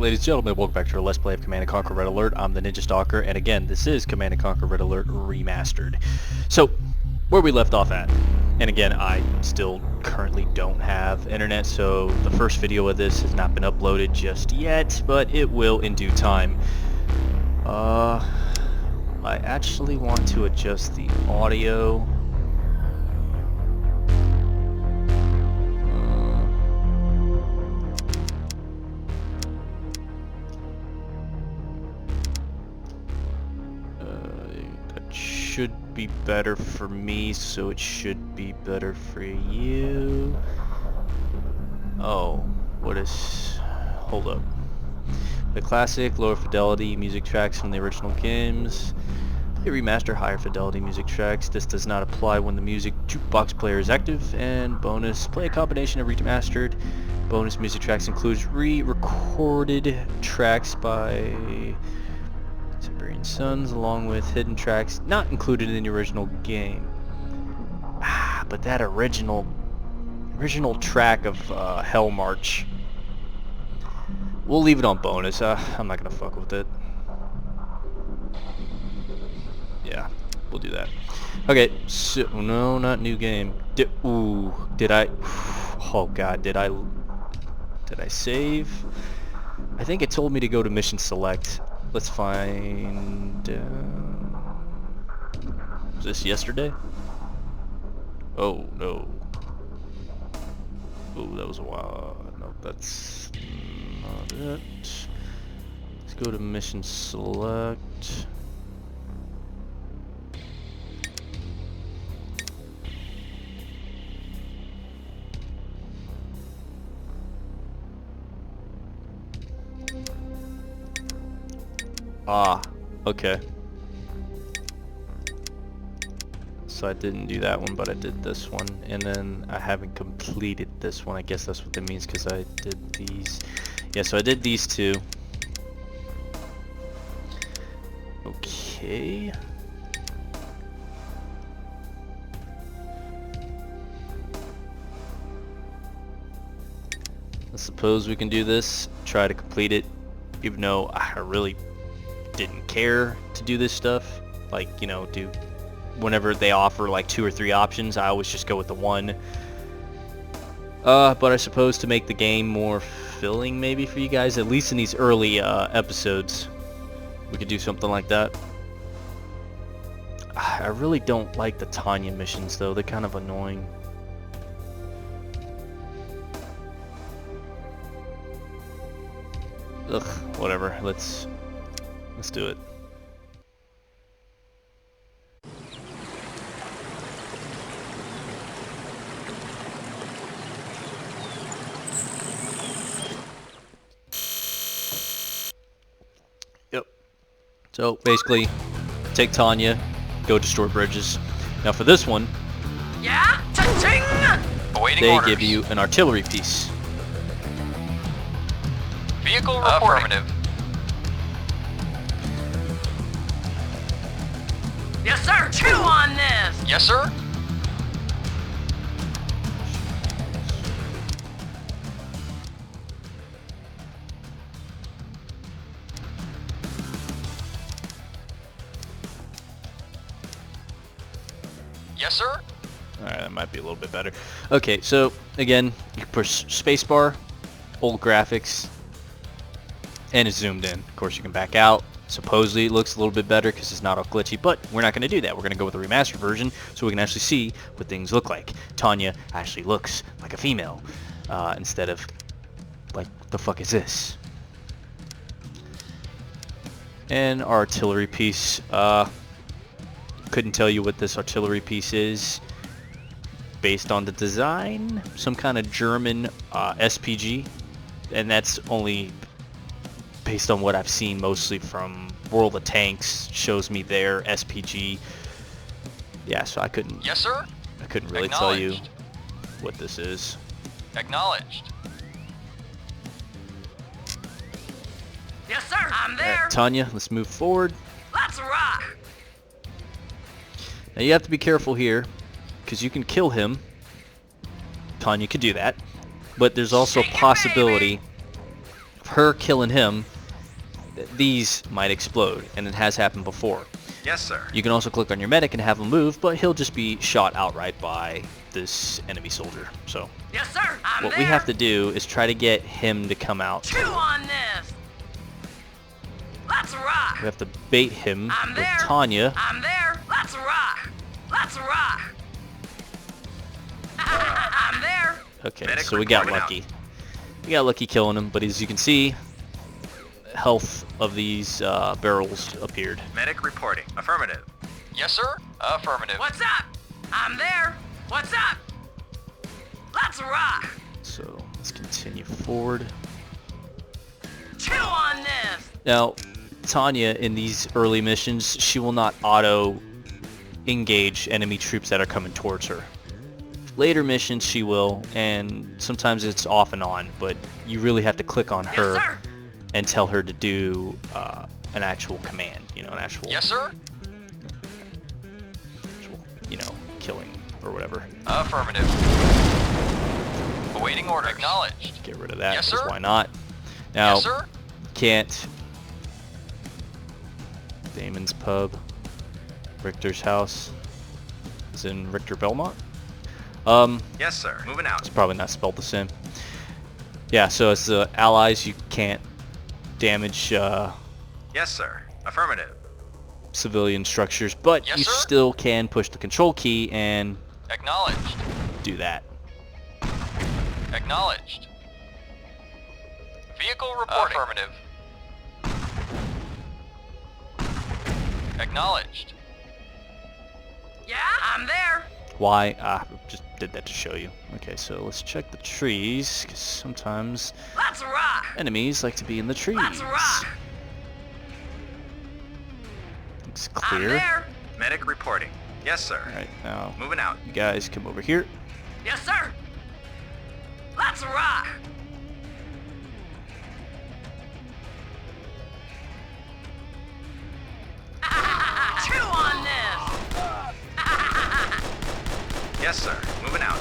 ladies and gentlemen, welcome back to our Let's Play of Command & Conquer Red Alert. I'm the Ninja Stalker, and again, this is Command & Conquer Red Alert Remastered. So, where we left off at, and again, I still currently don't have internet, so the first video of this has not been uploaded just yet, but it will in due time. I actually want to adjust the audio. Should be better for me, so it should be better for you. Oh, what is... hold up. The classic, lower fidelity music tracks from the original games. They remaster higher fidelity music tracks. This does not apply when the music jukebox player is active. And bonus, play a combination of remastered. Bonus music tracks includes re-recorded tracks by Siberian Suns, along with hidden tracks not included in the original game. But that original track of Hell March, we'll leave it on bonus. I'm not gonna fuck with it. Yeah, we'll do that. Okay, so no, not new game. Did I? Oh god, did I save? I think it told me to go to mission select. Let's find... was this yesterday? Oh, no. Oh, that was a while. No, that's not it. Let's go to mission select. Ah, okay. So I didn't do that one, but I did this one, and then I haven't completed this one. I guess that's what that means, because I did these. Yeah, so I did these two. Okay. I suppose we can do this, try to complete it, even though I really didn't care to do this stuff. Like, you know, do whenever they offer like 2 or 3 options, I always just go with the one. But I suppose to make the game more filling maybe for you guys, at least in these early episodes, we could do something like that. I really don't like the Tanya missions though, they're kind of annoying. Ugh, whatever, let's do it. Yep. So basically, take Tanya, go destroy bridges. Now for this one, yeah, awaiting they orders. give you an artillery piece. Vehicle reporting. Affirmative. Yes, sir. Chew on this. Yes, sir. Yes, sir. Alright, that might be a little bit better. Okay, so again, you push spacebar, old graphics, and it's zoomed in. Of course, you can back out. Supposedly it looks a little bit better because it's not all glitchy, but we're not going to do that. We're going to go with the remastered version so we can actually see what things look like. Tanya actually looks like a female instead of like, the fuck is this? And our artillery piece, couldn't tell you what this artillery piece is based on the design. Some kind of German SPG, and that's only based on what I've seen mostly from World of Tanks. Shows me their SPG. Yeah, so I couldn't. Yes, sir. I couldn't really tell you what this is. Acknowledged. Yes, sir. I'm there. Tanya, let's move forward. Let's rock. Now you have to be careful here, because you can kill him. Tanya could do that, but there's also a possibility her killing him, these might explode, and it has happened before. Yes, sir. You can also click on your medic and have him move, but he'll just be shot outright by this enemy soldier. So Yes, sir. I'm what there. we have to do is try to get him to come out. Chew on this. Let's rock. We have to bait him I'm with there. Tanya. I'm there. Let's rock. Let's rock. I'm there. Okay, Medic so we got reporting lucky. We got lucky killing him, but as you can see, health of these barrels appeared. Medic reporting. Affirmative. Yes, sir. Affirmative. What's up? I'm there. What's up? Let's rock. So let's continue forward. Chew on this. Now, Tanya, in these early missions, she will not auto engage enemy troops that are coming towards her. Later missions she will, and sometimes it's off and on, but you really have to click on her Yes, sir. and tell her to do an actual command, you know, an actual, Yes, sir. you know, killing or whatever. Affirmative. Awaiting order. Acknowledged. Get rid of that, Yes, 'cause sir. why not? Now, Yes, sir. can't Damon's Pub, Richter's house is in Richter Belmont. Yes, sir. Moving out. It's probably not spelled the same. Yeah, so as the allies, you can't damage Yes, sir. Affirmative. civilian structures, but Yes, you sir. still can push the control key and Acknowledged. do that. Acknowledged. Vehicle reporting. Affirmative. Acknowledged. Yeah, I'm there. Why? Just did that to show you. Okay, so let's check the trees, because sometimes Let's rock. enemies like to be in the trees. Let's rock. Looks I'm clear. there. Medic reporting. Yes, sir. Alright, now Moving out. you guys come over here. Yes, sir. Let's rock. Chew on this. Yes, sir. Moving out.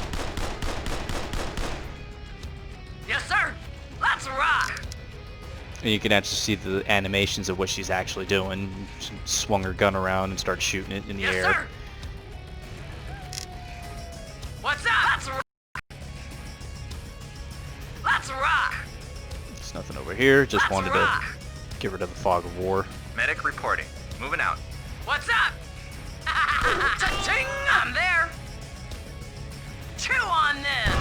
Yes, sir. Let's rock. And you can actually see the animations of what she's actually doing. She swung her gun around and started shooting it in the Yes, air. sir. What's up? Let's rock. Let's rock. There's nothing over here. Just Let's wanted rock. to get rid of the fog of war. Medic reporting. Moving out. What's up? Cha-ching! I'm there. Chew on this.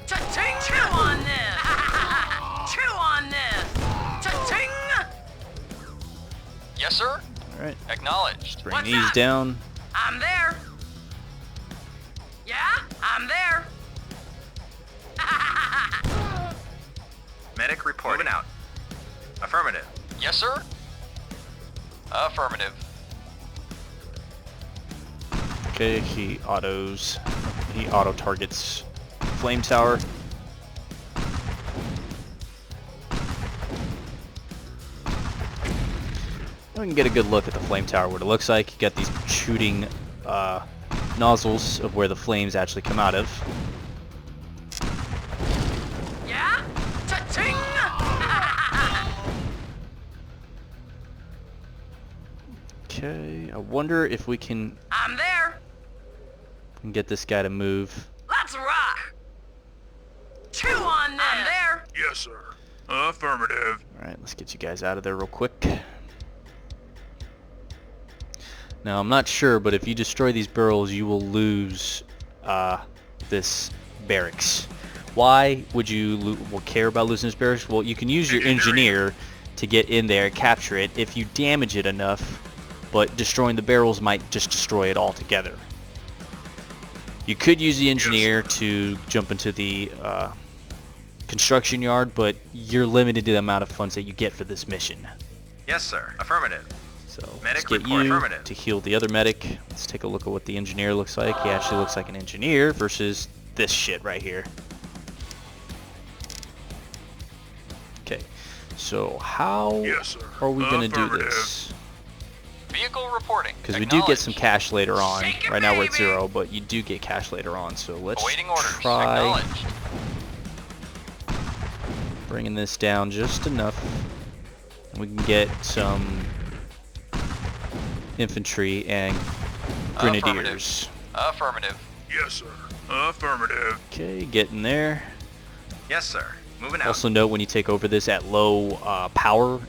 Cha-ching! Chew on this. Chew on this. Cha-ching! Yes, sir. Alright, Acknowledged. bring these down. I'm there. Yeah, I'm there. Medic reporting. Moving out. Affirmative. Yes, sir. Affirmative. Okay, he auto targets flame tower. We can get a good look at the flame tower, what it looks like. You got these shooting nozzles of where the flames actually come out of. Yeah? Cha-ching! Okay, I wonder if we can I'm there. get this guy to move. Let's rock. Chew on this. I'm there. Yes, sir. Affirmative. Alright, let's get you guys out of there real quick. Now, I'm not sure, but if you destroy these barrels, you will lose this barracks. Why would you care about losing this barracks? Well, you can use your engineer to get in there and capture it if you damage it enough, but destroying the barrels might just destroy it altogether. You could use the engineer to jump into the construction yard, but you're limited to the amount of funds that you get for this mission. Yes, sir. Affirmative. So let's Medic get report. you Affirmative. to heal the other medic. Let's take a look at what the engineer looks like. He actually looks like an engineer versus this shit right here. Okay, so how are we going to do this? Vehicle reporting. Because we do get some Acknowledged. cash later on. Shake it, Right now we're at baby. 0, but you do get cash later on. So let's Awaiting orders. try Acknowledged. Bringing this down just enough. And we can get some infantry and grenadiers. Affirmative. Yes, sir. Affirmative. Okay, getting there. Yes, sir. Moving out. Also note when you take over this at low power,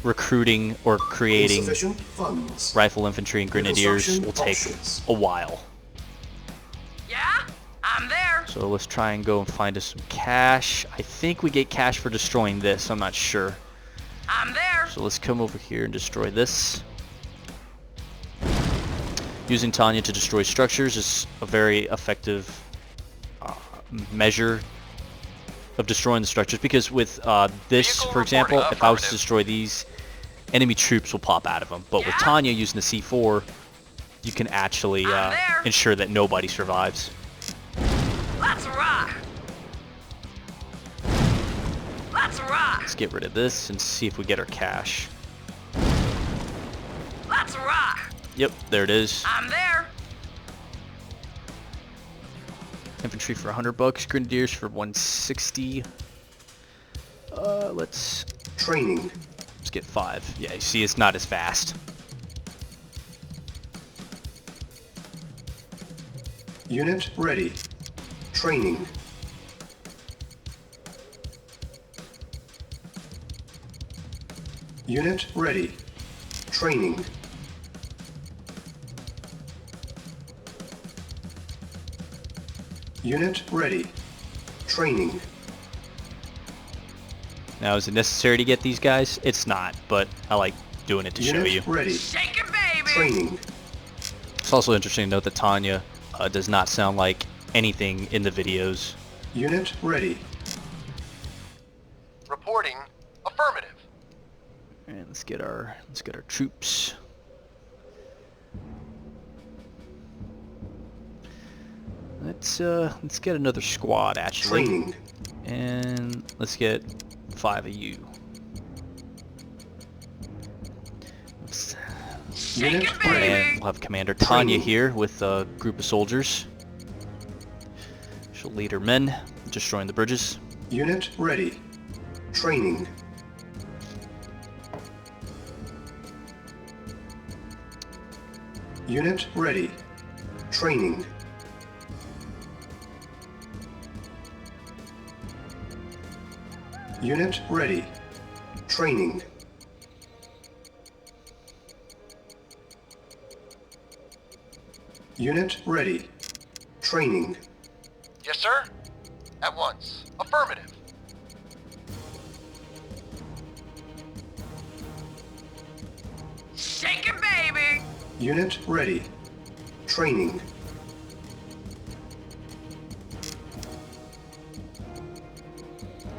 recruiting or creating Insufficient funds. rifle infantry and grenadiers will take Options. a while. Yeah, I'm there. So let's try and go and find us some cash. I think we get cash for destroying this. I'm not sure. I'm there. So let's come over here and destroy this. Using Tanya to destroy structures is a very effective measure of destroying the structures, because with this, Vehicle for example, reporting. if I was to Affirmative. destroy these, enemy troops will pop out of them. But with Yeah? Tanya using the C4, you can actually I'm there. ensure that nobody survives. Let's rock. Let's rock. Let's get rid of this and see if we get our cash. Let's rock. Yep, there it is. I'm there. Infantry for $100, grenadiers for 160. Let's Training. get 5. Yeah, you see, it's not as fast. Unit ready. Training. Unit ready. Training. Unit ready. Training. Now, is it necessary to get these guys? It's not, but I like doing it to show Unit you. ready. Shake it, baby. Training. It's also interesting to note that Tanya does not sound like anything in the videos. Unit ready. Reporting. Affirmative. And let's get our troops. Let's get another squad actually. Training. And let's get 5 of you. Oops. Shake Unit it, baby. And we'll have Commander Tanya Training. here with a group of soldiers. She'll lead her men, destroying the bridges. Unit ready. Training. Unit ready. Training. Unit ready. Training. Unit ready. Training. Yes, sir. At once. Affirmative. Shake it, baby. Unit ready. Training.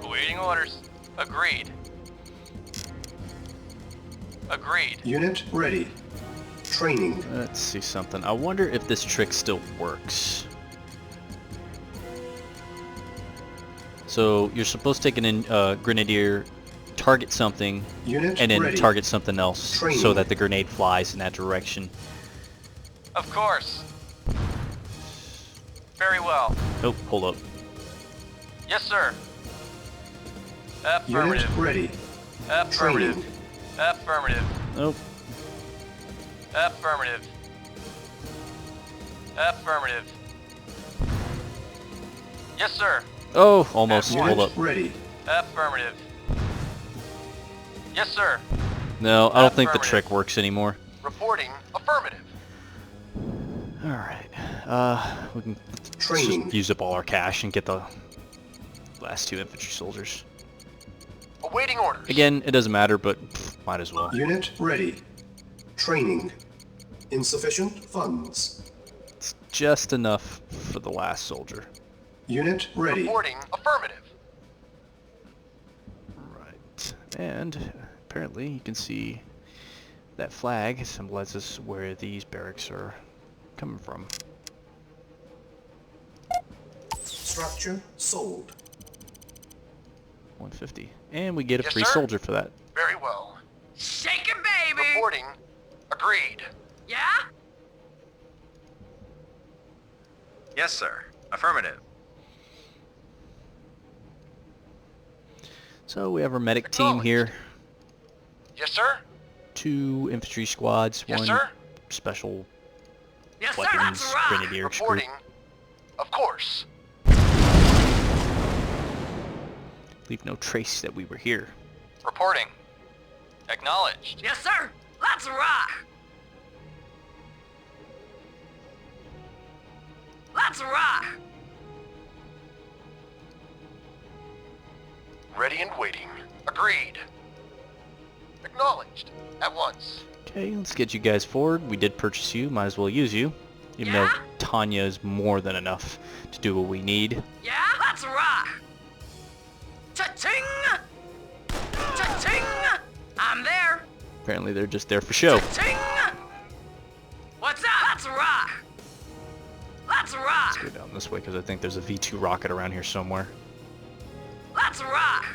Awaiting orders. Agreed. Agreed. Unit ready. Training. Let's see something. I wonder if this trick still works. So you're supposed to take an grenadier, target something, Unit and then ready. target something else so Training. that the grenade flies in that direction. Of course. Very well. Oh, hold up. Yes, sir. Unit Affirmative. ready. Affirmative. Training. Affirmative. Oh, Affirmative. Affirmative. Yes, sir. oh, almost. Unit Hold Unit up. ready. Affirmative. Yes, sir. No, I don't think the Affirmative. trick works anymore. Reporting affirmative. All right. We can Training. just use up all our cash and get the last 2 infantry soldiers. Awaiting orders. Again, it doesn't matter, but might as well. Unit ready. Training. Insufficient funds. It's just enough for the last soldier. Unit ready. Reporting affirmative. Right. And apparently you can see that flag symbolizes where these barracks are coming from. Structure sold. 150. And we get a Yes, free sir. soldier for that. Very well. Shake it, baby. Reporting. Agreed. Yeah? Yes, sir. Affirmative. So we have our medic team here. Yes, sir. 2 infantry squads, Yes, 1 sir. special Yes, weapons sir. That's right. grenadier group. Reporting. Of course. Leave no trace that we were here. Reporting. Acknowledged. Yes, sir. Let's rock. Let's rock. Ready and waiting. Agreed. Acknowledged. At once. Okay, let's get you guys forward. We did purchase you, might as well use you. Even though Tanya is more than enough to do what we need. Yeah? Let's rock. Cha-ching! Cha-ching! I'm there. Apparently they're just there for show. Cha-ching! What's up? Let's rock. Let's rock. Let's go down this way because I think there's a V2 rocket around here somewhere. Let's rock.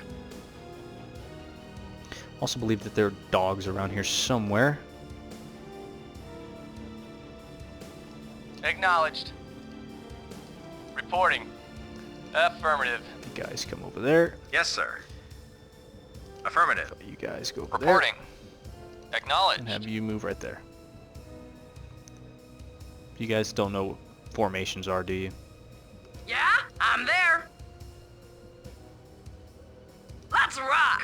Also believe that there are dogs around here somewhere. Acknowledged. Reporting. Affirmative. You guys come over there. Yes, sir. Affirmative. You guys go over Reporting. there. Acknowledged. And have you move right there. You guys don't know what formations are, do you? Yeah, I'm there. Let's rock.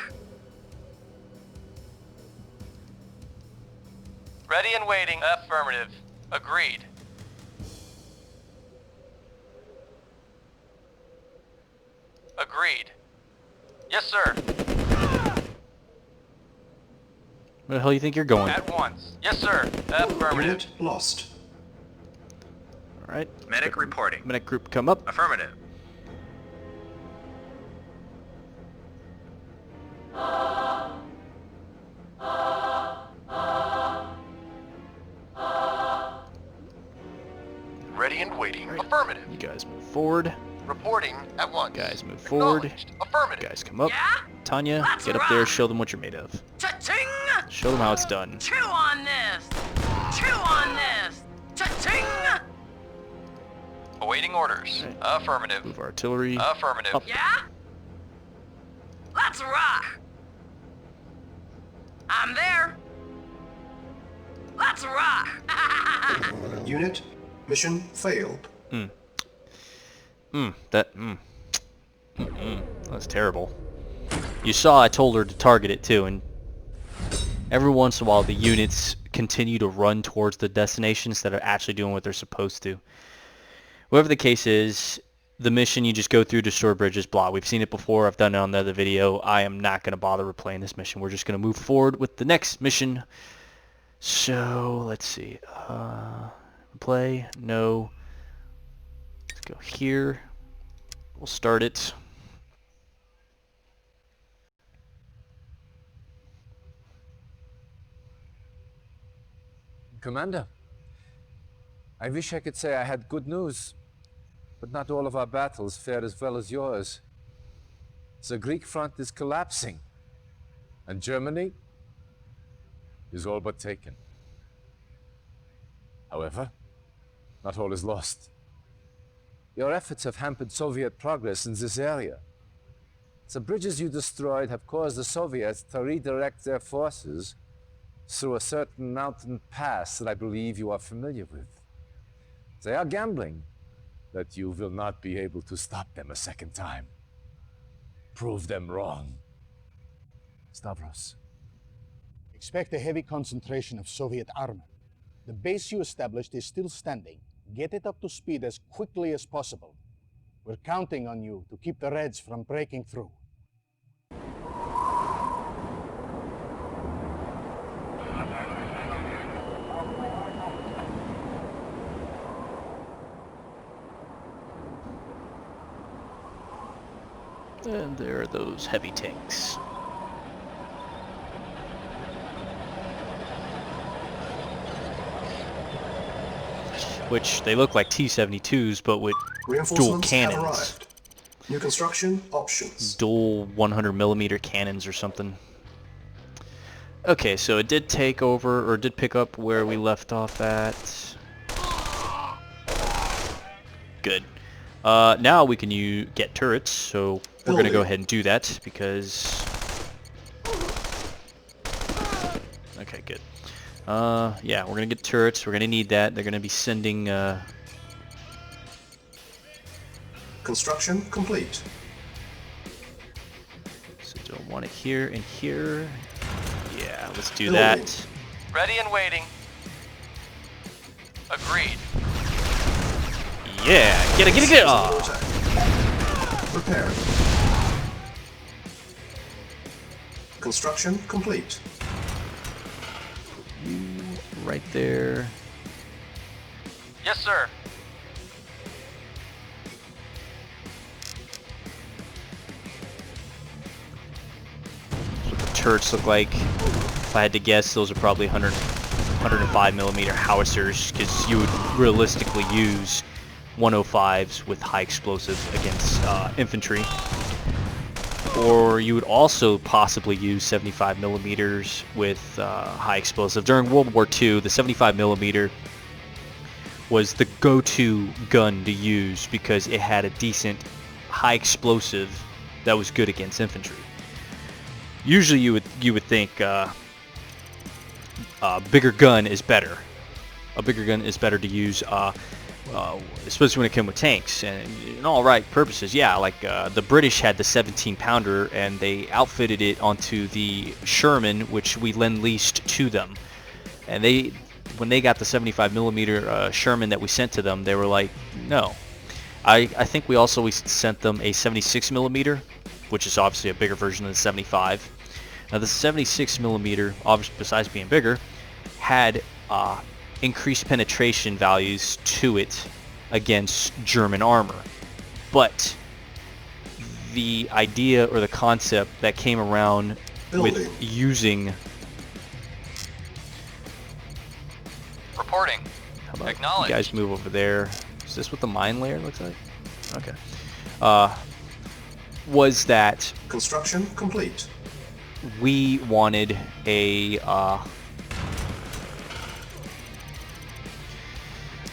Ready and waiting. Affirmative. Agreed. Agreed. Yes, sir. Where the hell you think you're going? At once. Yes, sir. Affirmative. Unit lost. Alright. Medic reporting. Medic group come up. Affirmative. Ready and waiting. Right. Affirmative. You guys move forward. Reporting at once. Guys move forward. Acknowledged. Affirmative. You guys come up. Yeah? Tanya, Let's get up there, rock. show them what you're made of. Cha-ching! Show them how it's done. Chew on this! Chew on this! Cha-ching! Awaiting orders. Right. Affirmative. Move artillery. Affirmative. Up. Yeah? Let's rock! I'm there! Let's rock! Unit mission failed. That's terrible. You saw I told her to target it too, and every once in a while the units continue to run towards the destination instead of actually doing what they're supposed to. Whatever the case is, the mission you just go through, destroy bridges, blah. We've seen it before. I've done it on the other video. I am not going to bother replaying this mission. We're just going to move forward with the next mission. So, let's see. Play. No. Let's go here. We'll start it. Commander, I wish I could say I had good news, but not all of our battles fared as well as yours. The Greek front is collapsing, and Germany is all but taken. However, not all is lost. Your efforts have hampered Soviet progress in this area. The bridges you destroyed have caused the Soviets to redirect their forces through a certain mountain pass that I believe you are familiar with. They are gambling that you will not be able to stop them a second time. Prove them wrong. Stavros. Expect a heavy concentration of Soviet armor. The base you established is still standing. Get it up to speed as quickly as possible. We're counting on you to keep the Reds from breaking through. And there are those heavy tanks. Which they look like T-72s, but with dual Reinforcements have cannons. arrived. New construction options. Dual 100mm cannons or something. Okay, so it did take over, or did pick up where we left off at. Good. Now we can get turrets, so we're going to go Building. ahead and do that, because... Okay, good. Yeah, we're going to get turrets. We're going to need that. They're going to be sending... Construction complete. So do I want it here and here? Yeah, let's do Building. that. Ready and waiting. Agreed. Yeah, get it! Is under Oh. attack. Repaired. Construction complete. You right there. Yes, sir. That's what the turrets look like. If I had to guess, those are probably 105 millimeter howitzers, because you would realistically use 105s with high explosive against infantry. Or you would also possibly use 75 millimeters with high explosive. During World War II, the 75 millimeter was the go-to gun to use because it had a decent high explosive that was good against infantry. Usually you would think bigger gun is better. A bigger gun is better to use, especially when it came with tanks. And in all right purposes, yeah, like the British had the 17-pounder and they outfitted it onto the Sherman, which we lend-leased to them. And when they got the 75 millimeter Sherman that we sent to them, they were like, no. I think we also sent them a 76 millimeter, which is obviously a bigger version than the 75. Now the 76 millimeter, obviously besides being bigger, had increased penetration values to it against German armor. But the idea or the concept that came around Building. with using... Reporting. How about Acknowledged. you guys move over there? Is this what the mine layer looks like? Okay. Was that Construction complete. we wanted a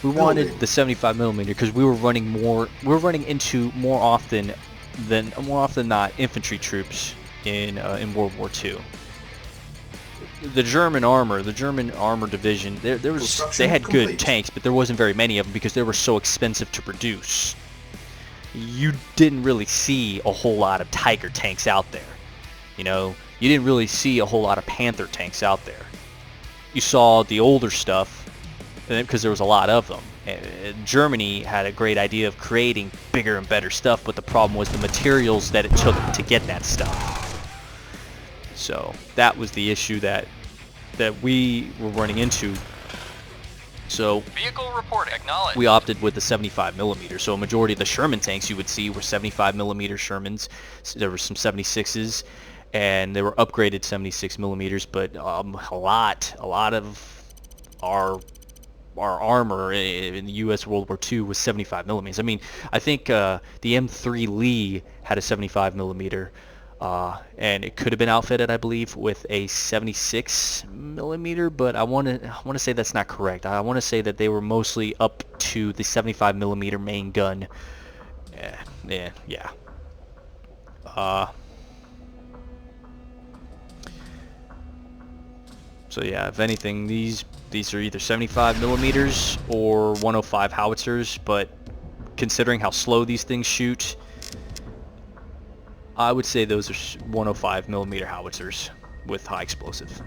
we wanted the 75 millimeter because we were running into more often than not infantry troops in World War II. The German armor division, they had good complete. tanks, but there wasn't very many of them because they were so expensive to produce. You didn't really see a whole lot of Tiger tanks out there. You know, you didn't really see a whole lot of Panther tanks out there. You saw the older stuff because there was a lot of them. Germany had a great idea of creating bigger and better stuff, but the problem was the materials that it took to get that stuff. So that was the issue that we were running into. So Vehicle report. Acknowledged. we opted with the 75 millimeter. So a majority of the Sherman tanks you would see were 75 millimeter Shermans. So there were some 76s, and they were upgraded 76 millimeters. But a lot of our armor in the U.S. World War II was 75 millimeters. I mean, I think the M3 Lee had a 75 millimeter. And it could have been outfitted, I believe, with a 76 millimeter, but I want to say that's not correct. I want to say that they were mostly up to the 75 millimeter main gun. Yeah. So yeah, if anything, these are either 75 millimeters or 105 howitzers, but considering how slow these things shoot, I would say those are 105 millimeter howitzers with high explosive.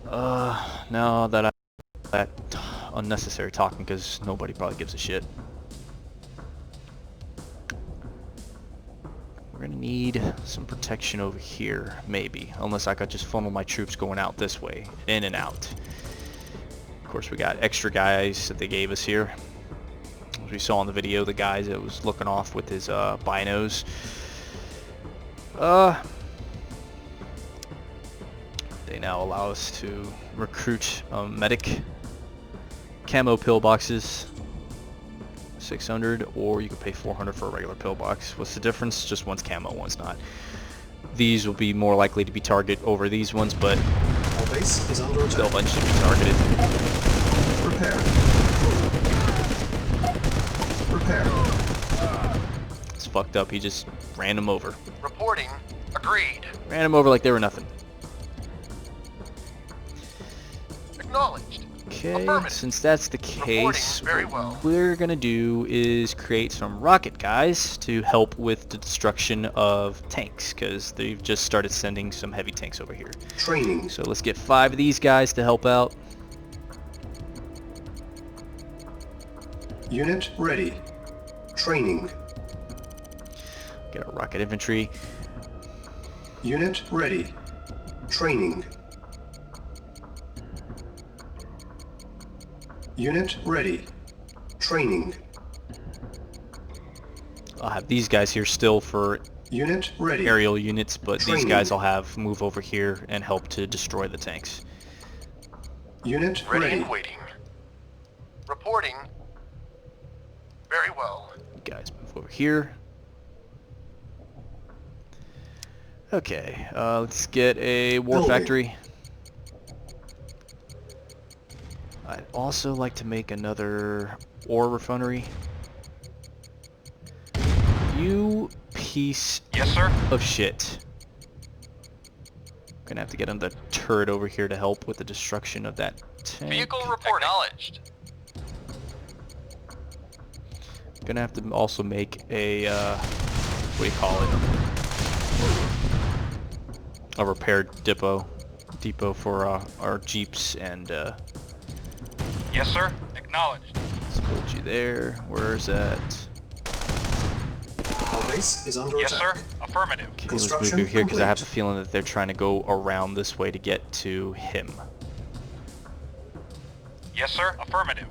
Now that that unnecessary talking because nobody probably gives a shit. We're gonna need some protection over here, maybe, unless I could just funnel my troops going out this way, in and out. Of course, we got extra guys that they gave us here. As we saw in the video, the guy that was looking off with his binos. They now allow us to recruit medic camo pillboxes, 600, or you can pay 400 for a regular pillbox. What's the difference? Just one's camo, one's not. These will be more likely to be targeted over these ones, but Our base is under they'll attack. eventually be targeted. Repair. Repair. It's fucked up. He just ran them over. Reporting. Agreed. Ran them over like they were nothing. Acknowledged. Okay, Affirmative. since that's the case, very what well. we're gonna do is create some rocket guys to help with the destruction of tanks, because they've just started sending some heavy tanks over here. Training. So let's get 5 of these guys to help out. Unit ready. Training. Get our rocket infantry. Unit ready. Training. Unit ready. Training. I'll have these guys here still for Unit ready. aerial units, but these Training. guys I'll have move over here and help to destroy the tanks. Unit Ready ready. and waiting. Reporting. Very well. You guys move over here. Okay, let's get a war Building. factory. I'd also like to make another ore refinery. You piece Yes, sir. of shit. Gonna have to get another turret over here to help with the destruction of that tank. Vehicle reporting. Acknowledged. Gonna have to also make a, what do you call it? A repair depot for our jeeps and, Yes, sir. Acknowledged. let's hold you there. Where's that? Our base is under Yes, attack. sir. Affirmative. Okay, let's move Construction you here because I have a complete. feeling that they're trying to go around this way to get to him. Yes, sir. Affirmative.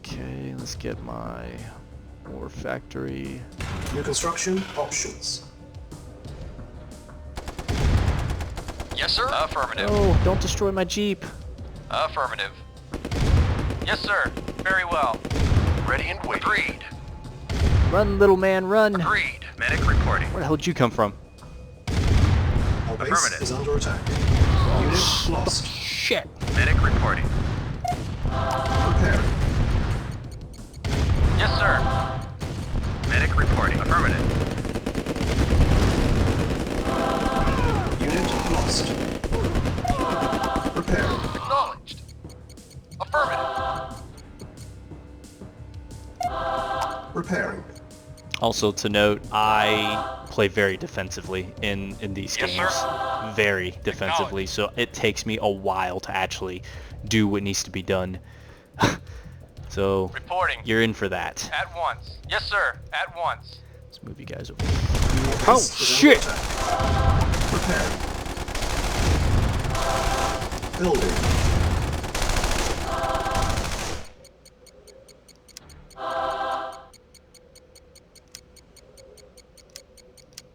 Okay, let's get my ore factory. New construction options. Yes, sir. Affirmative. Oh, don't destroy my jeep. Affirmative. Yes, sir. Very well. Ready and waiting. Agreed. Run, little man, run. Agreed. Medic reporting. Where the hell did you come from? Our base Affirmative. is under attack. Unit lost. Shit. Medic reporting. Repair. Yes, sir. Medic reporting. Affirmative. Unit lost. Repair. Acknowledged. Affirmative. Repairing. Also to note, I play very defensively in these Yes, games. sir. Very defensively, so it takes me a while to actually do what needs to be done. So Reporting. you're in for that. At once. Yes, sir. At once. Let's move you guys over. Our Oh base is shit! under attack. Repair. Building.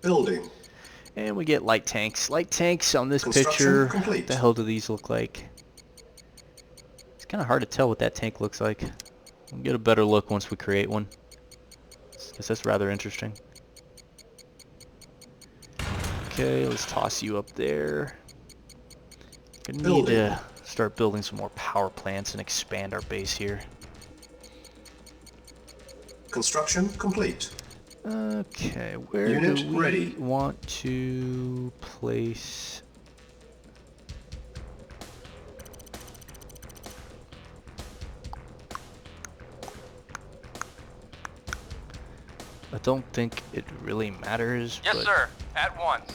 Building. And we get light tanks. Light tanks on this Construction picture. complete. What the hell do these look like? It's kind of hard to tell what that tank looks like. We'll get a better look once we create one. Guess that's rather interesting. Okay, let's toss you up there. Gonna need Building. to start building some more power plants and expand our base here. Construction complete. Okay, where Unit do we ready. want to place... I don't think it really matters, Yes, but sir. At once.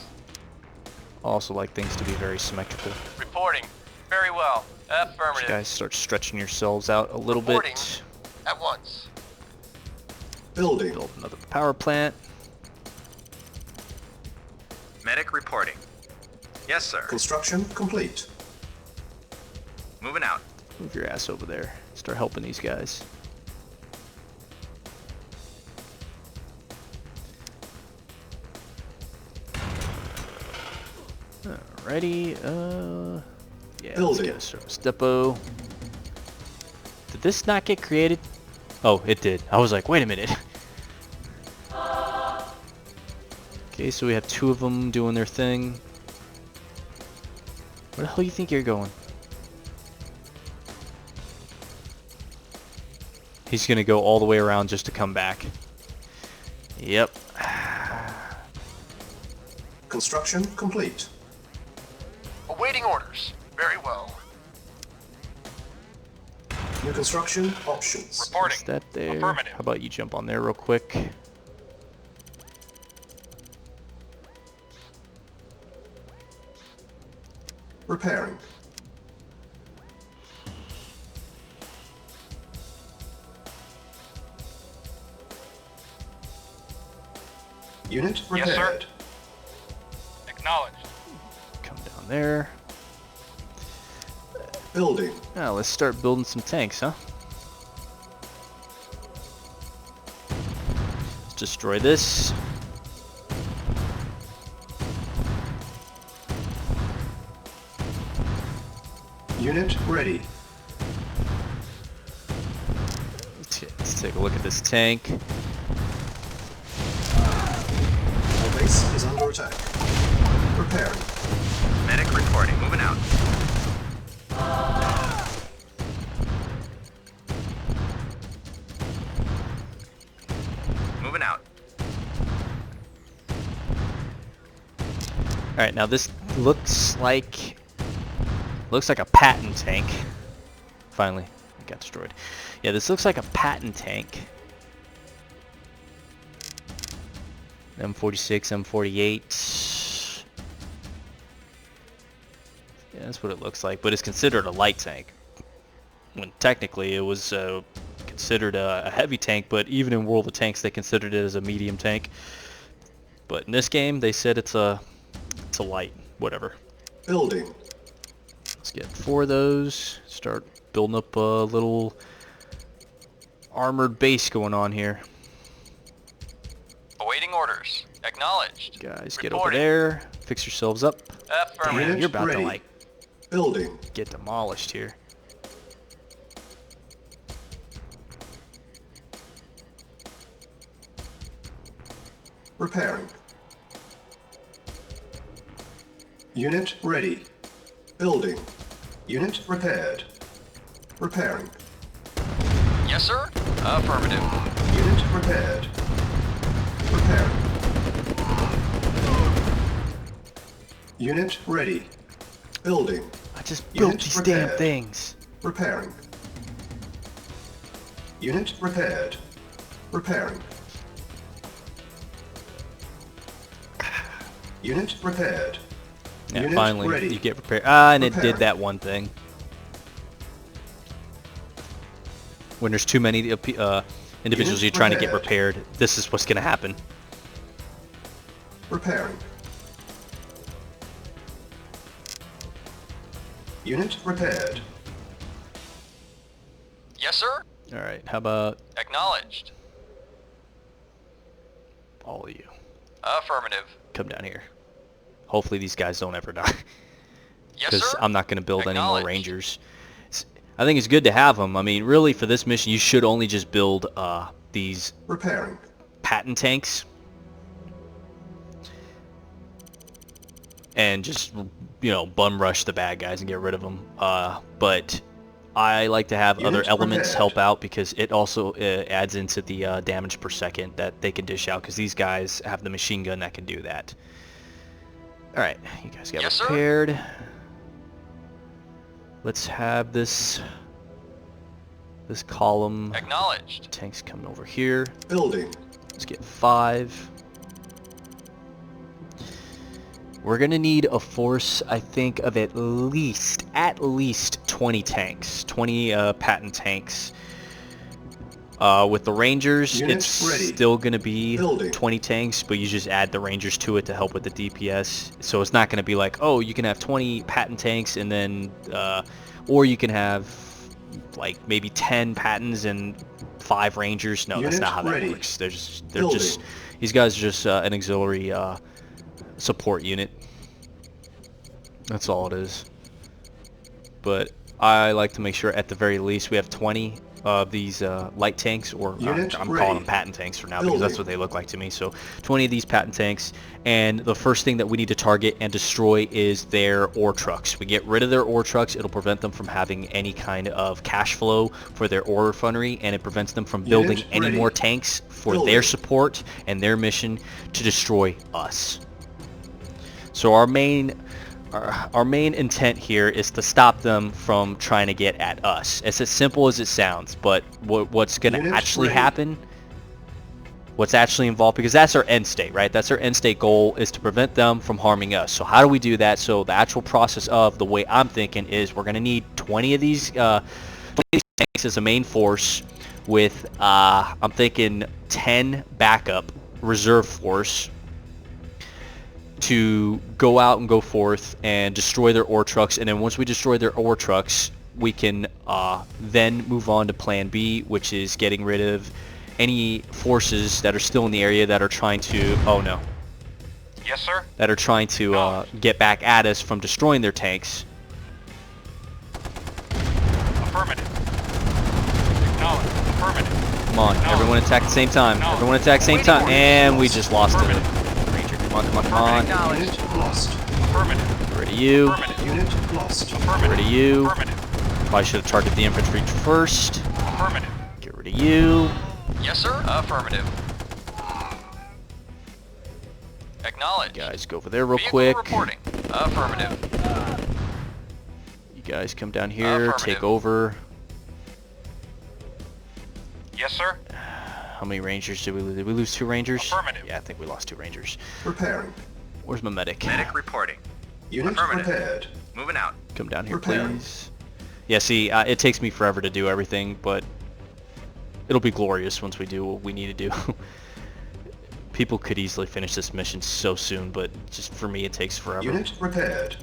I also like things to be very symmetrical. Reporting. Very well. You Affirmative. guys start stretching yourselves out a little Reporting. bit. At once. Building. Build another power plant. Medic reporting. Yes, sir. Construction complete. Moving out. Move your ass over there. Start helping these guys. Alrighty, yeah, let's Building. get a service depot. Did this not get created? Oh, it did. I was like, wait a minute. Okay, so we have 2 of them doing their thing. Where the hell you think you're going? He's gonna go all the way around just to come back. Yep. Construction complete. Awaiting orders. Very well. New construction options. Reporting. Is that there? Affirmative. How about you jump on there real quick? Repairing. Unit Yes, sir. repaired. Acknowledged. Come down there. Building. Now let's start building some tanks, huh? Let's destroy this. Unit ready. Let's take a look at this tank. Our base is under attack. Repairing. Medic reporting. Moving out. Moving out. Alright, now this looks like a patent tank. Finally, it got destroyed. Yeah, this looks like a patent tank. M46, M48. Yeah, that's what it looks like, but it's considered a light tank. When technically it was considered a heavy tank, but even in World of Tanks they considered it as a medium tank. But in this game they said it's a light, whatever. Building. Let's get 4 of those. Start building up a little armored base going on here. Awaiting orders. Acknowledged. Guys, get over Reporting. there. Fix yourselves up. Affirmative. Damn, you're about to ready. like Building. get demolished here. Repairing. Unit ready. Building. Unit repaired. Repairing. Yes, sir. Affirmative. Unit repaired. Repairing. Unit ready. Building. I just built Unit these damn repaired. things. Repairing. Unit repaired. Repairing. Unit repaired. Yeah, Unit finally ready. you get prepared. Ah, and it did Preparing. that one thing. When there's too many individuals Unit you're trying to get repaired. repaired, this is what's going to happen. Repairing. Unit repaired. Yes, sir. All right, how about Acknowledged. all of you? Affirmative. Come down here. Hopefully these guys don't ever die. Yes, Because sir. I'm not going to build any more Acknowledged. Rangers. I think it's good to have them. I mean, really, for this mission, you should only just build these Repairing. patent tanks. And just, you know, bum rush the bad guys and get rid of them. But I like to have other Unit elements prepared. help out because it also adds into the damage per second that they can dish out because these guys have the machine gun that can do that. Alright, you guys got Yes, sir. prepared. Let's have this column Acknowledged. tanks coming over here. Building. Let's get 5. We're gonna need a force, I think, of at least 20 tanks, 20 patent tanks. With the Rangers, Unit it's ready. still gonna be Building. 20 tanks, but you just add the Rangers to it to help with the DPS. So it's not gonna be like, oh, you can have 20 patent tanks and then, or you can have like maybe 10 patents and 5 Rangers. No, that's Unit not how that ready. works. They're Building. just these guys are just an auxiliary support unit. That's all it is. But I like to make sure at the very least we have 20 these light tanks, or Unit I'm ready. calling them patent tanks for now because that's Building. what they look like to me. So 20 of these patent tanks, and the first thing that we need to target and destroy is their ore trucks. We get rid of their ore trucks, it'll prevent them from having any kind of cash flow for their ore refinery, and it prevents them from building Unit any ready. more tanks for Building. their support and their mission to destroy us. So our main intent here is to stop them from trying to get at us. It's as simple as it sounds, but what's going to Unit actually ready. happen, what's actually involved, because that's our end state, right? That's our end state goal, is to prevent them from harming us. So how do we do that? So the actual process of the way I'm thinking is we're going to need 20 of these tanks as a main force with, I'm thinking 10 backup reserve force to go out and go forth and destroy their ore trucks, and then once we destroy their ore trucks, we can then move on to plan B, which is getting rid of any forces that are still in the area that are trying to, oh no, Yes, sir. that are trying to get back at us from destroying their tanks. Affirmative. Acknowledge. Affirmative. Come on, No. everyone attack at the same time. No. Everyone attack at the same time, and we just lost the ranger. Come on, come on, come on. Unit lost. Affirmative. Get rid of you. Affirmative. Unit lost. Get Affirmative. rid of you. Affirmative. Probably should have targeted the infantry first. Affirmative. Get rid of you. Yes, sir. Affirmative. Acknowledge. Guys, go over there real Vehicle quick. reporting. Affirmative. You guys come down here, take Affirmative. over. Yes, sir. How many rangers did we lose? Did we lose 2 rangers? Affirmative. Yeah, I think we lost 2 rangers. Repairing. Where's my medic? Medic reporting. Unit Affirmative. repaired. Moving out. Come down here, Repairing. please. Yeah, see, it takes me forever to do everything, but it'll be glorious once we do what we need to do. People could easily finish this mission so soon, but just for me, it takes forever. Unit repaired.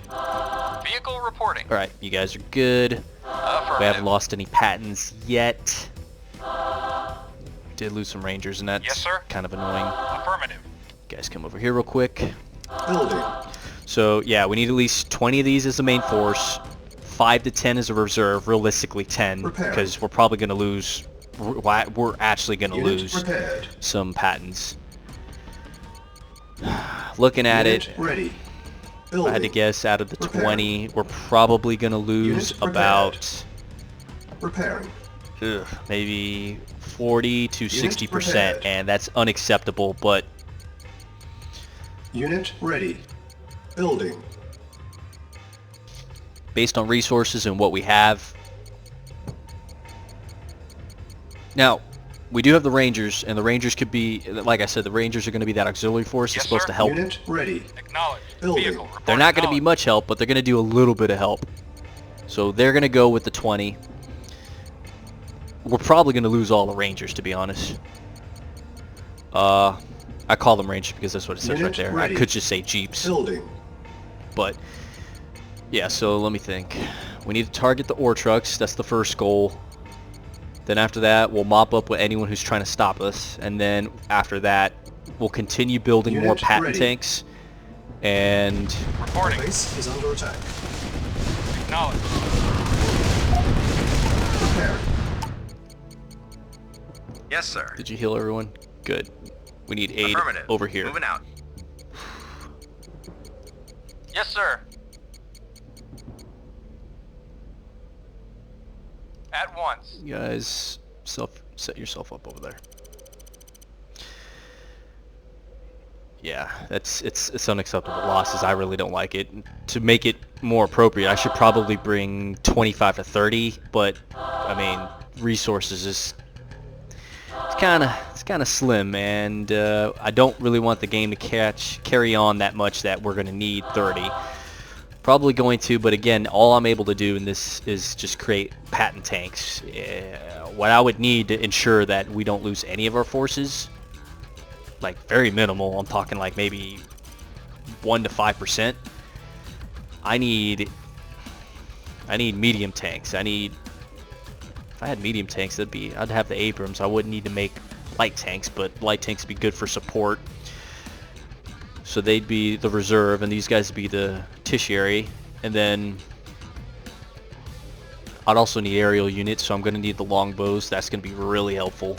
Vehicle reporting. All right, you guys are good. Affirmative. We haven't lost any patents yet. Did lose some rangers, and that's Yes, sir. kind of annoying. Affirmative. You guys come over here real quick. Building. So yeah, we need at least 20 of these as the main force, 5 to 10 as a reserve, realistically 10, Repair. because we're probably going to lose, we're actually going to Unit lose repaired. some patents. Looking at Unit it, ready. if Building. I had to guess, out of the Repair. 20, we're probably going to lose Unit prepared. about Repairing. maybe 40 to Unit 60%, prepared. and that's unacceptable, but Unit ready. Building. based on resources and what we have. Now, we do have the Rangers, and the Rangers could be, like I said, the Rangers are going to be that auxiliary force that's Yes, supposed sir. to help. Unit ready. Acknowledge. Building. Vehicle reporting. They're not going to be knowledge. much help, but they're going to do a little bit of help. So they're going to go with the 20. We're probably going to lose all the Rangers, to be honest. I call them Rangers because that's what it says Unit right there. ready. I could just say Jeeps. Building. But yeah, so let me think. We need to target the ore trucks. That's the first goal. Then after that, we'll mop up with anyone who's trying to stop us. And then after that, we'll continue building more Unit patent ready. tanks. And Reporting. Base is under attack. Acknowledge. Repairing. Yes, sir. did you heal everyone? Good. We need aid Affirmative. over here. Moving out. Yes, sir. At once. You guys, set yourself up over there. Yeah, it's unacceptable losses. I really don't like it. To make it more appropriate, I should probably bring 25 to 30, but I mean, resources is it's kind of slim, and I don't really want the game to carry on that much that we're going to need 30. Probably going to, but again, all I'm able to do in this is just create patent tanks. What I would need to ensure that we don't lose any of our forces, like very minimal, I'm talking like maybe 1 to 5%. I need medium tanks. If I had medium tanks, I'd have the Abrams. I wouldn't need to make light tanks, but light tanks would be good for support. So they'd be the reserve, and these guys would be the tertiary. And then I'd also need aerial units, so I'm going to need the longbows. That's going to be really helpful.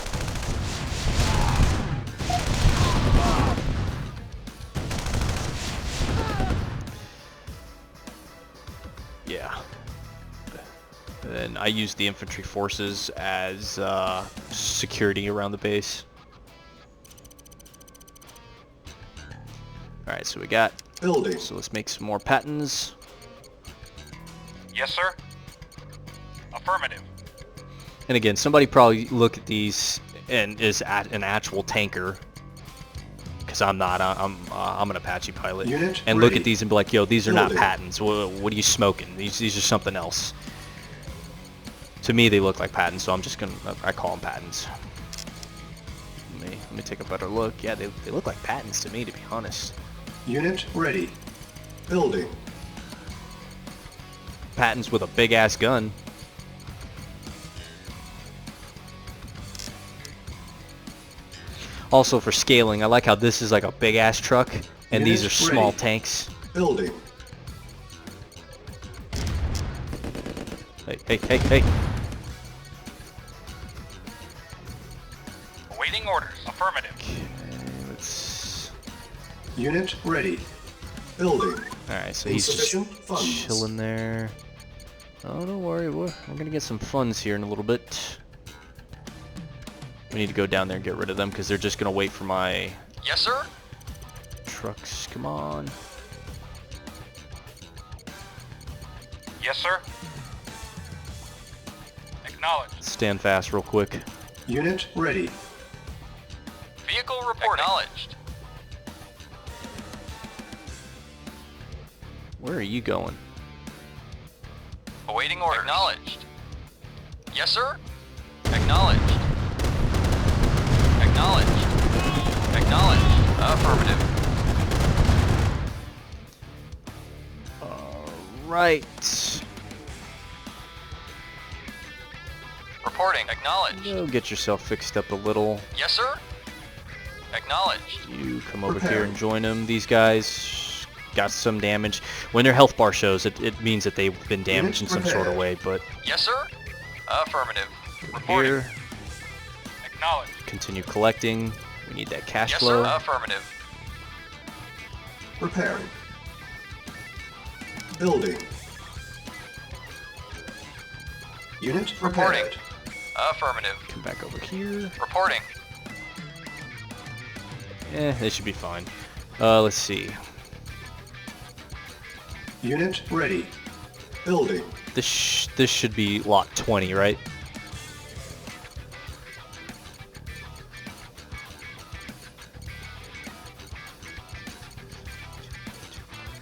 Yeah. And I use the infantry forces as security around the base. Alright, so we got... Building. So let's make some more patents. Yes, sir. Affirmative. And again, somebody probably look at these and is at an actual tanker, because I'm not. I'm an Apache pilot. Unit and look ready. at these and be like, yo, these are not Building. patents. What are you smoking? These are something else. To me, they look like patents, so I'm just gonna. I call them patents. Let me take a better look. Yeah, they look like patents to me, to be honest. Unit ready. Building. Patents with a big ass gun. Also for scaling, I like how this is like a big ass truck, and these are Unit small ready. tanks. Building. Hey. Awaiting orders. Affirmative. Okay, let's... Unit ready. Building. Alright, so he's just Insufficient funds. chilling there. Oh, don't worry, we're gonna get some funds here in a little bit. We need to go down there and get rid of them, because they're just gonna wait for my Yes, sir. trucks. Come on. Yes, sir. Acknowledged. Stand fast real quick. Unit ready. Vehicle reporting. Acknowledged. Where are you going? Awaiting orders. Acknowledged. Yes, sir. Acknowledged. Acknowledged. Acknowledged. Affirmative. Right. Reporting. Acknowledged. Go get yourself fixed up a little. Yes, sir. Acknowledged. You come over Prepare. here and join them. These guys got some damage. When their health bar shows, it means that they've been damaged in some sort of way, but Yes, sir. Affirmative. over Reporting. here, Acknowledged. continue collecting. We need that cash Yes, flow. sir. Affirmative. Preparing. Building. Unit Reporting. prepared. Affirmative. Come back over here. Reporting. They should be fine. Let's see. Unit ready. Building. This should be lot 20, right?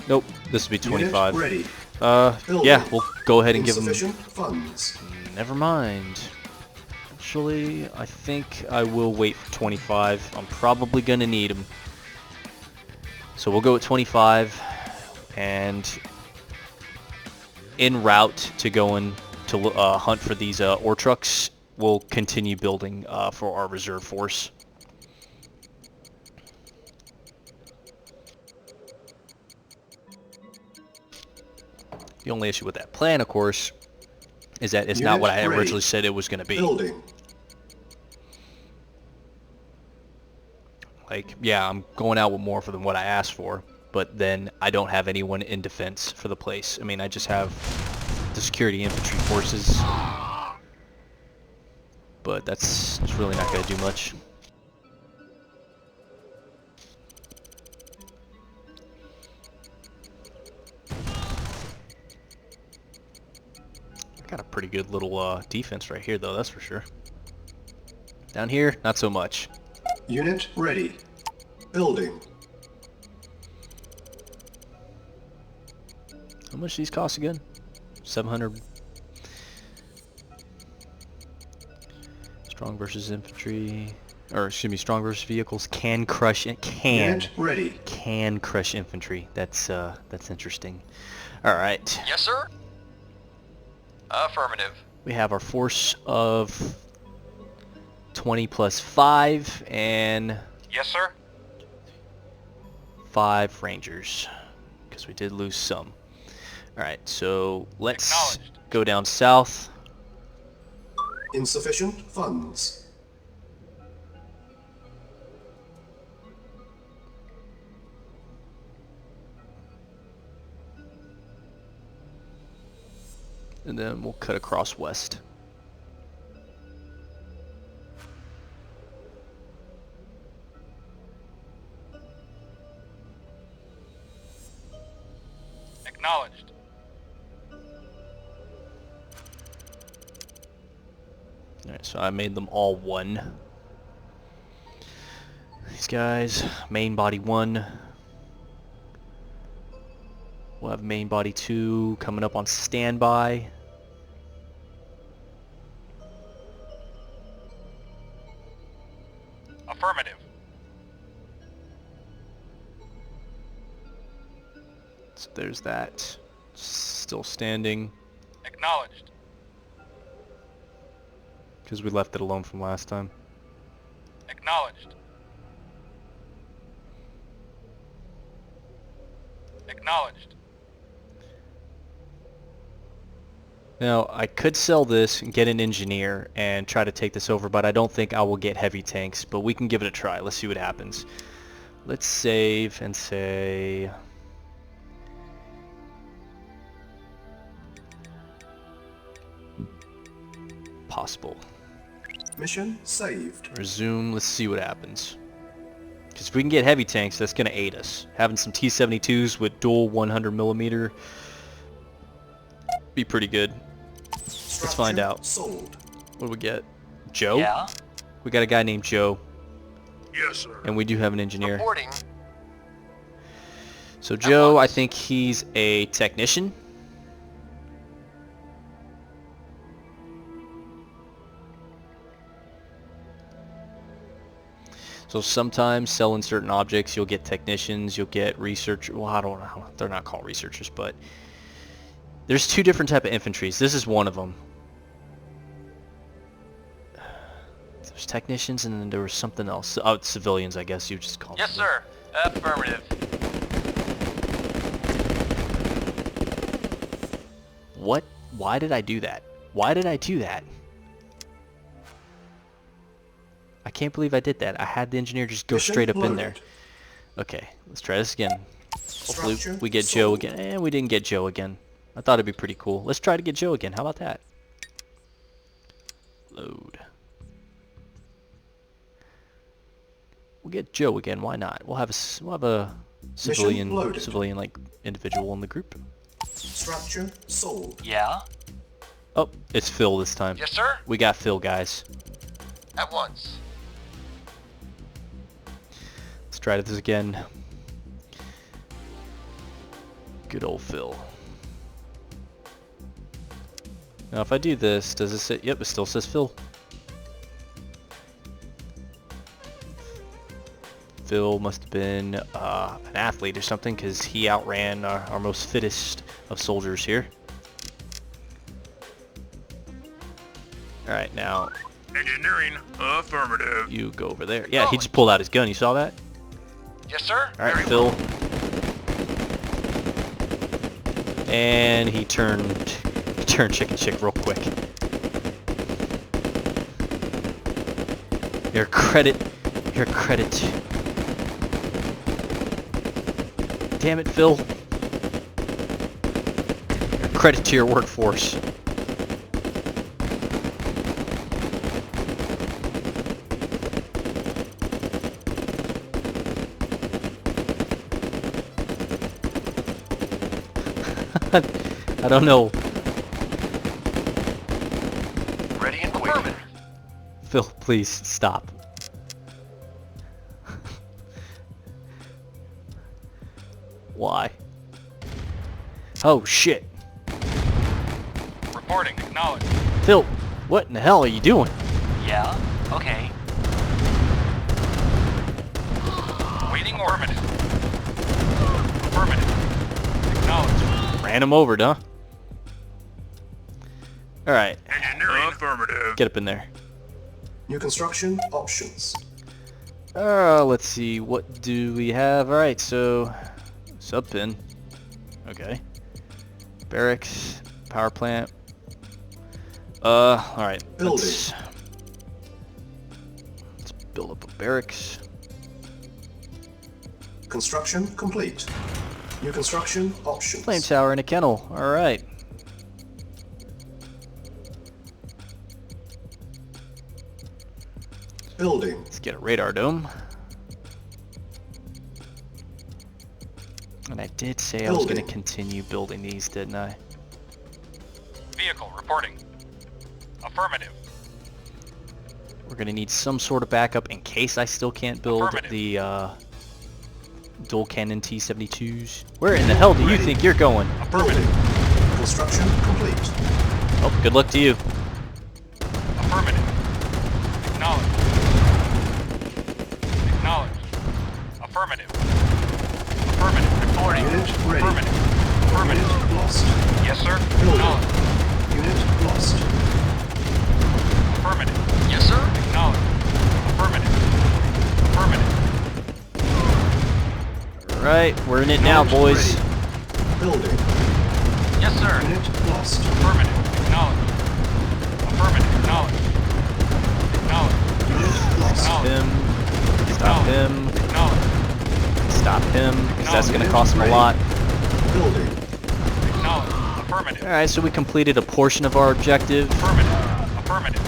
Nope, this would be 25. Unit ready. Yeah, Building. we'll go ahead and give them... Insufficient funds. Never mind. Actually, I think I will wait for 25. I'm probably gonna need them. So we'll go at 25, and en route to going to hunt for these ore trucks, we'll continue building for our reserve force. The only issue with that plan, of course, is that it's not Unit what I ready. originally said it was going to be. Building. Like, yeah, I'm going out with more than what I asked for, but then I don't have anyone in defense for the place. I mean, I just have the security infantry forces, but it's really not going to do much. Got a pretty good little defense right here, though, that's for sure. Down here, not so much. Unit ready. Building. How much these cost again? 700. Strong versus infantry, or excuse me, strong versus vehicles can crush it. Unit ready. Can crush infantry. That's interesting. All right. Yes, sir. Affirmative. We have our force of 20 plus 5 and Yes, sir. 5 rangers, because we did lose some. Alright, so let's Acknowledged. go down south. Insufficient funds. And then we'll cut across west. Acknowledged. Alright, so I made them all 1. These guys, main body 1. We'll have main body 2 coming up on standby. Affirmative. So there's that. Still standing, Acknowledged. because we left it alone from last time. Acknowledged. Acknowledged. Now, I could sell this and get an engineer and try to take this over, but I don't think I will get heavy tanks, but we can give it a try. Let's see what happens. Let's save and say... possible. Mission saved. Resume, let's see what happens. Because if we can get heavy tanks, that's going to aid us. Having some T-72s with dual 100mm be pretty good. Let's find Structure out. Sold. What do we get? Joe? Yeah? We got a guy named Joe. Yes, sir. And we do have an engineer. Reporting. So Joe, I think he's a technician. So sometimes selling certain objects, you'll get technicians, you'll get researchers. Well, I don't know. They're not called researchers, but there's 2 different type of infantries. This is one of them. There's technicians, and then there was something else. Oh, it's civilians, I guess you just call them. Yes, sir. Affirmative. What? Why did I do that? Why did I do that? I can't believe I did that. I had the engineer just go Mission straight up in loaded. there. Okay, let's try this again. Hopefully Structure we get Joe sold. again. And we didn't get Joe again. I thought it'd be pretty cool. Let's try to get Joe again. How about that? Load. We'll get Joe again. Why not? We'll have a civilian loaded. like individual in the group. Structure sold. Yeah? Oh, it's Phil this time. Yes, sir. We got Phil, guys. At once. Let's try this again. Good old Phil. Now if I do this, does it say, yep, it still says Phil. Phil must have been an athlete or something, because he outran our most fittest of soldiers here. Alright, now Engineering. Affirmative. you go over there. Yeah, he just pulled out his gun, you saw that? Yes, sir. Alright, Very Phil. well. And he turned chicken chick real quick. Your credit. Damn it, Phil. Your credit to your workforce. I don't know. Ready and quick. Phil, please stop. Why? Oh shit. Reporting. Acknowledged. Phil, what in the hell are you doing? Yeah? Okay. Waiting order. Affirmative. Acknowledged. Ran him over, huh? Alright, Engineering. Affirmative. get up in there. New construction options. Let's see, what do we have? Alright, so sub pin. Okay. Barracks, power plant. Alright. Let's build up a barracks. Construction complete. New construction options. Flame tower and a kennel. Alright. Building. Let's get a radar dome. And I did say I was going to continue building these, didn't I? Vehicle reporting. Affirmative. We're going to need some sort of backup in case I still can't build the dual cannon T-72s. Where in the hell do you think you're going? Building. Construction complete. Oh, good luck to you. Affirmative. Acknowledged. Acknowledged. Affirmative. Affirmative. Reporting. Unit ready. Affirmative. Affirmative. Unit lost. Yes, sir. Building. Acknowledged. Unit lost. Affirmative. Yes, sir. Acknowledged. Affirmative. Affirmative. Alright, we're in it now, Unit boys. ready. Building. Yes, sir. Unit lost. Affirmative. Acknowledged. Affirmative. Acknowledged. Acknowledged. Unit lost. Stop him. Acknowledged. Stop him. Because that's going to cost him a lot. Building. Acknowledged. Affirmative. Alright, so we completed a portion of our objective. Affirmative. Affirmative.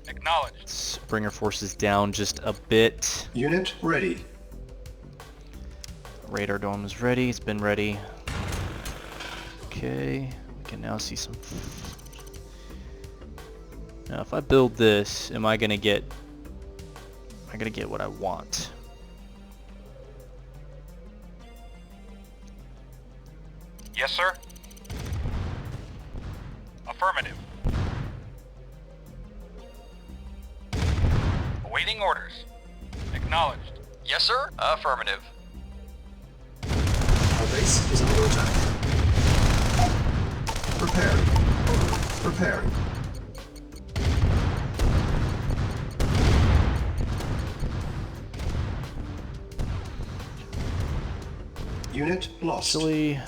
Acknowledged. Let's bring our forces down just a bit. Unit ready. Radar dome is ready. It's been ready. Okay. We can now see some... Now, if I build this, am I going to get what I want? Yes, sir. Affirmative. Awaiting orders. Acknowledged. Yes, sir. Affirmative. Our base is under attack. Preparing. Preparing. Unit lost. Actually,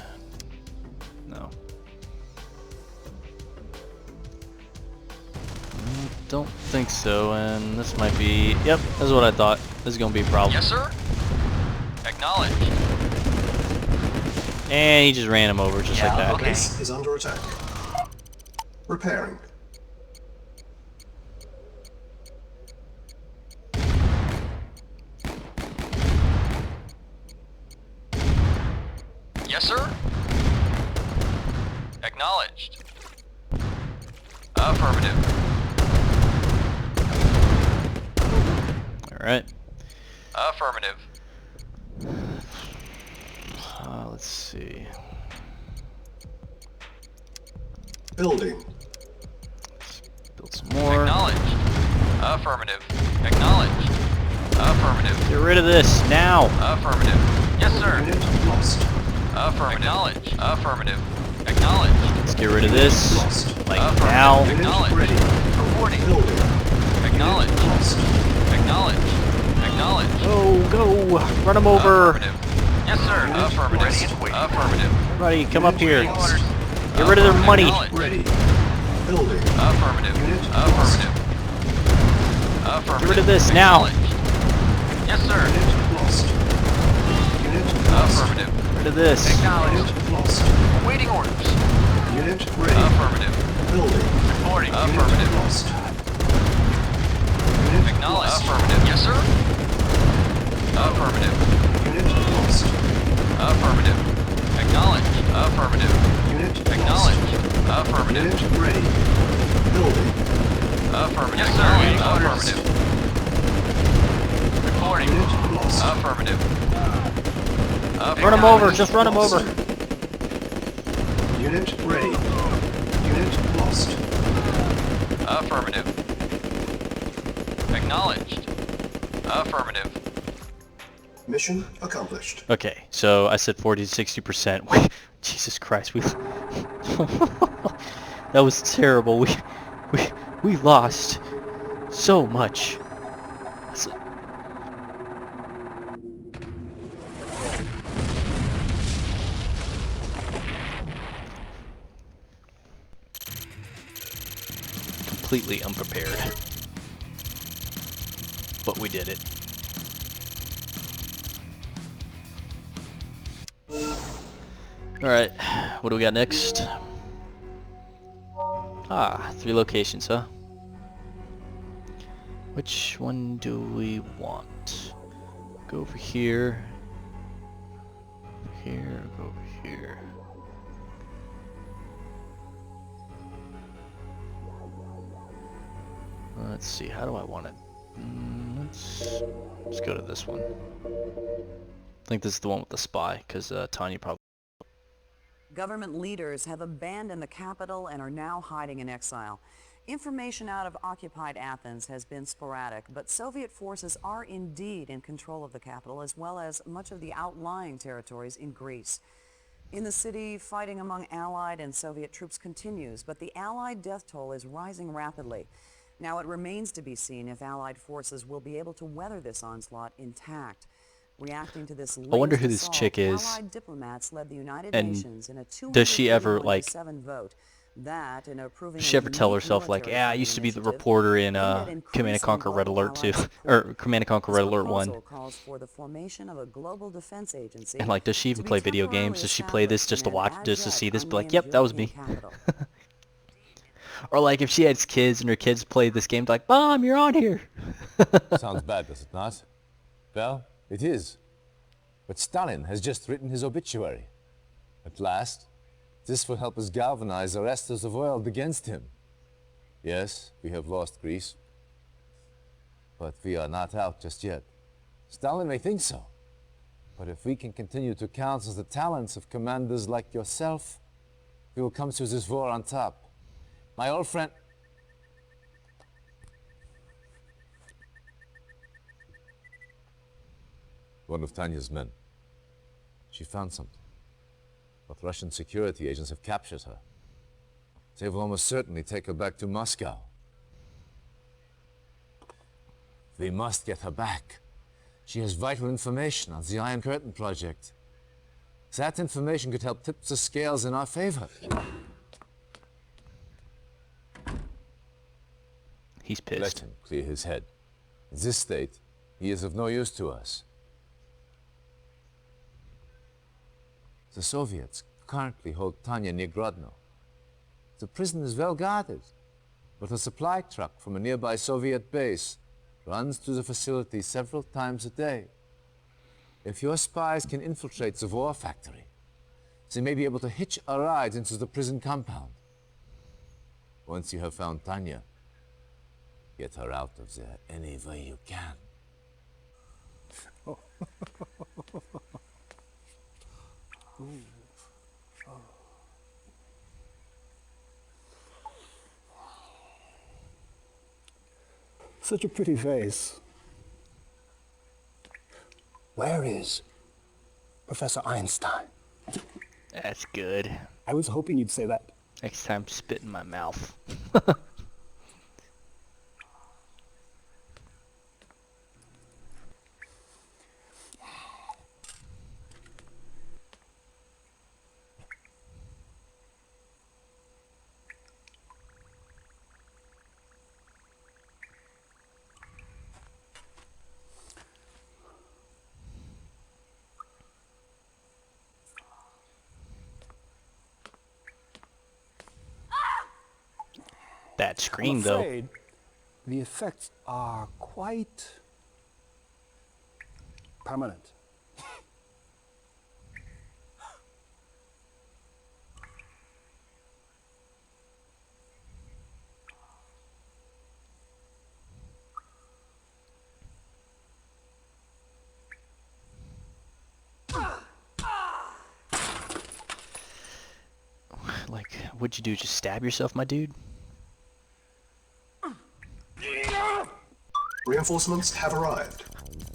no. Don't think so, and this might be... Yep, that's what I thought. This is going to be a problem. Yes, sir. Acknowledged. And he just ran him over, just like that. Our base is under attack. Repairing. Yes, sir. Acknowledged. Affirmative. Alright. Affirmative. Let's see. Building. Build some more. Acknowledged. Affirmative. Acknowledged. Affirmative. Get rid of this, now! Affirmative. Yes, sir. Unit lost. Affirmative. Acknowledged. Affirmative. Acknowledged. Let's get rid of this. Lost. Like Affirmative. now. Unit Acknowledged. ready. Reporting. Building. Acknowledged. Unit lost. Acknowledged. Acknowledged. Go! Run him over! Affirmative. Yes, sir. Unit Affirmative. ready and waiting. Affirmative. Everybody, come up here. Lost. Get rid of their money! Acknowledged. Ready. Building. Affirmative. Unit Affirmative. Affirmative. Get rid of this now. Acknowledged. Yes, sir. Unit lost. Unit lost. Affirmative. Get rid of this. Acknowledged. Unit lost. Waiting orders. Unit ready. Affirmative. Building. Reporting. Unit Affirmative. lost. Unit Acknowledged. lost. Affirmative. Yes, sir. Affirmative. Unit lost. Affirmative. Acknowledged. Affirmative. Unit lost. Acknowledged. Affirmative. Unit ready. Building. Affirmative. Yes, sir. Affirmative. Reporting. Unit lost. Affirmative. Run him over, just run him over. Unit ready. Unit lost. Affirmative. Acknowledged. Affirmative. Mission accomplished. Okay, so I said 40 to 60%. Jesus Christ, we... That was terrible. We lost so much. completely unprepared. But we did it. Alright, what do we got next? Ah, 3 locations, huh? Which one do we want? Go over here. Here, go over here. Let's see, how do I want it? Let's go to this one. I think this is the one with the spy, because Tanya probably... Government leaders have abandoned the capital and are now hiding in exile. Information out of occupied Athens has been sporadic, but Soviet forces are indeed in control of the capital as well as much of the outlying territories in Greece. In the city, fighting among Allied and Soviet troops continues, but the Allied death toll is rising rapidly. Now it remains to be seen if Allied forces will be able to weather this onslaught intact. Reacting to this I wonder who latest this assault, chick is. Allied diplomats led the United And Nations in a does she ever, like, 231-7 vote. That, in approving does she a ever tell unique herself, like, military yeah, I funding used to be the initiative reporter in aimed at Command and increasing Conquer Red global Alert 2, Allied support? or Command and Conquer This Red Alert 1. proposal calls for the formation of a global defense agency And, like, does she even to be play video temporarily games? Does she play this just to established watch, in an just to see this, be like, unmanned yep, that was me. European capital. Or, like, if she has kids and her kids play this game, like, Mom, you're on here. Sounds bad, does it not? Well, it is. But Stalin has just written his obituary. At last, this will help us galvanize the rest of the world against him. Yes, we have lost Greece. But we are not out just yet. Stalin may think so. But if we can continue to counsel the talents of commanders like yourself, we will come through this war on top. My old friend... One of Tanya's men. She found something. But Russian security agents have captured her. They will almost certainly take her back to Moscow. We must get her back. She has vital information on the Iron Curtain project. That information could help tip the scales in our favor. He's Let pissed. him clear his head. In this state, he is of no use to us. The Soviets currently hold Tanya near Grodno. The prison is well guarded, but a supply truck from a nearby Soviet base runs through the facility several times a day. If your spies can infiltrate the war factory, they may be able to hitch a ride into the prison compound. Once you have found Tanya, get her out of there any way you can. Such a pretty face. Where is Professor Einstein? That's good. I was hoping you'd say that. Next time, spit in my mouth. That scream, I'm though. afraid the effects are quite permanent. Like, what'd you do? Just stab yourself, my dude? Reinforcements have arrived.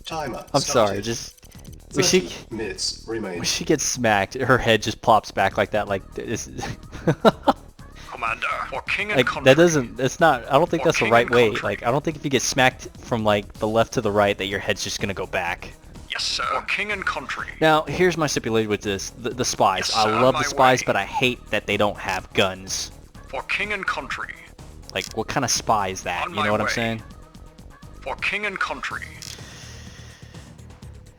Timer. I'm sorry, started. just... When she, 30 minutes remain. when she gets smacked, her head just plops back like that, like this. Commander, for king and Like, country. that doesn't, it's not, I don't think For that's the king right and way. country. Like, I don't think if you get smacked from, like, the left to the right that your head's just gonna go back. Yes, sir. For king and country. Now, here's my stipulation with this. The spies. Yes, I sir, love my the spies, way. but I hate that they don't have guns. For king and country. Like, what kind of spy is that? On You know my what I'm way. saying? For king and country.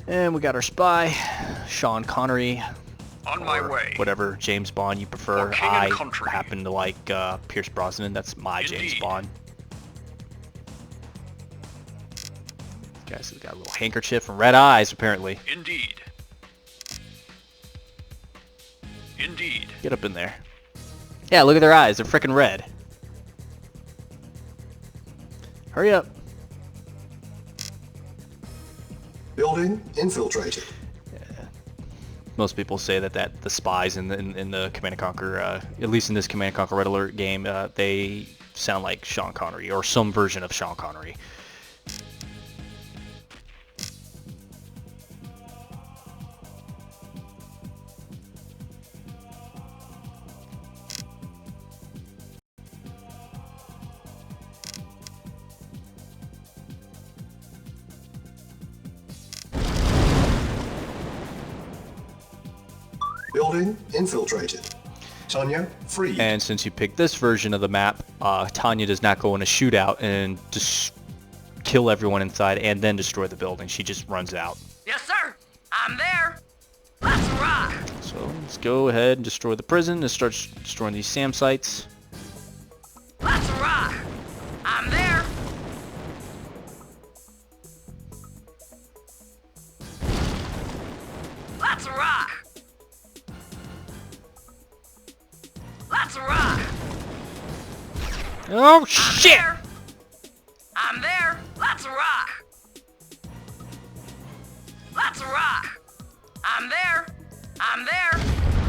And we got our spy, Sean Connery. On my or way. whatever James Bond you prefer. For king and I country. happen to like Pierce Brosnan. That's my James Indeed. Bond. Guys, we got a little handkerchief and red eyes, apparently. Indeed. Indeed. Get up in there. Yeah, look at their eyes. They're freaking red. Hurry up. Building infiltrated. Most people say that the spies in the Command and Conquer, at least in this Command and Conquer Red Alert game, they sound like Sean Connery or some version of Sean Connery. Building infiltrated. Tanya, freed. And since you picked this version of the map, Tanya does not go in a shootout and just kill everyone inside and then destroy the building. She just runs out. Yes, sir. I'm there. Let's rock. So let's go ahead and destroy the prison and start destroying these SAM sites. Let's rock. I'm there. Let's rock. Let's rock. Oh I'm shit! there. I'm there. Let's rock. Let's rock. I'm there. I'm there.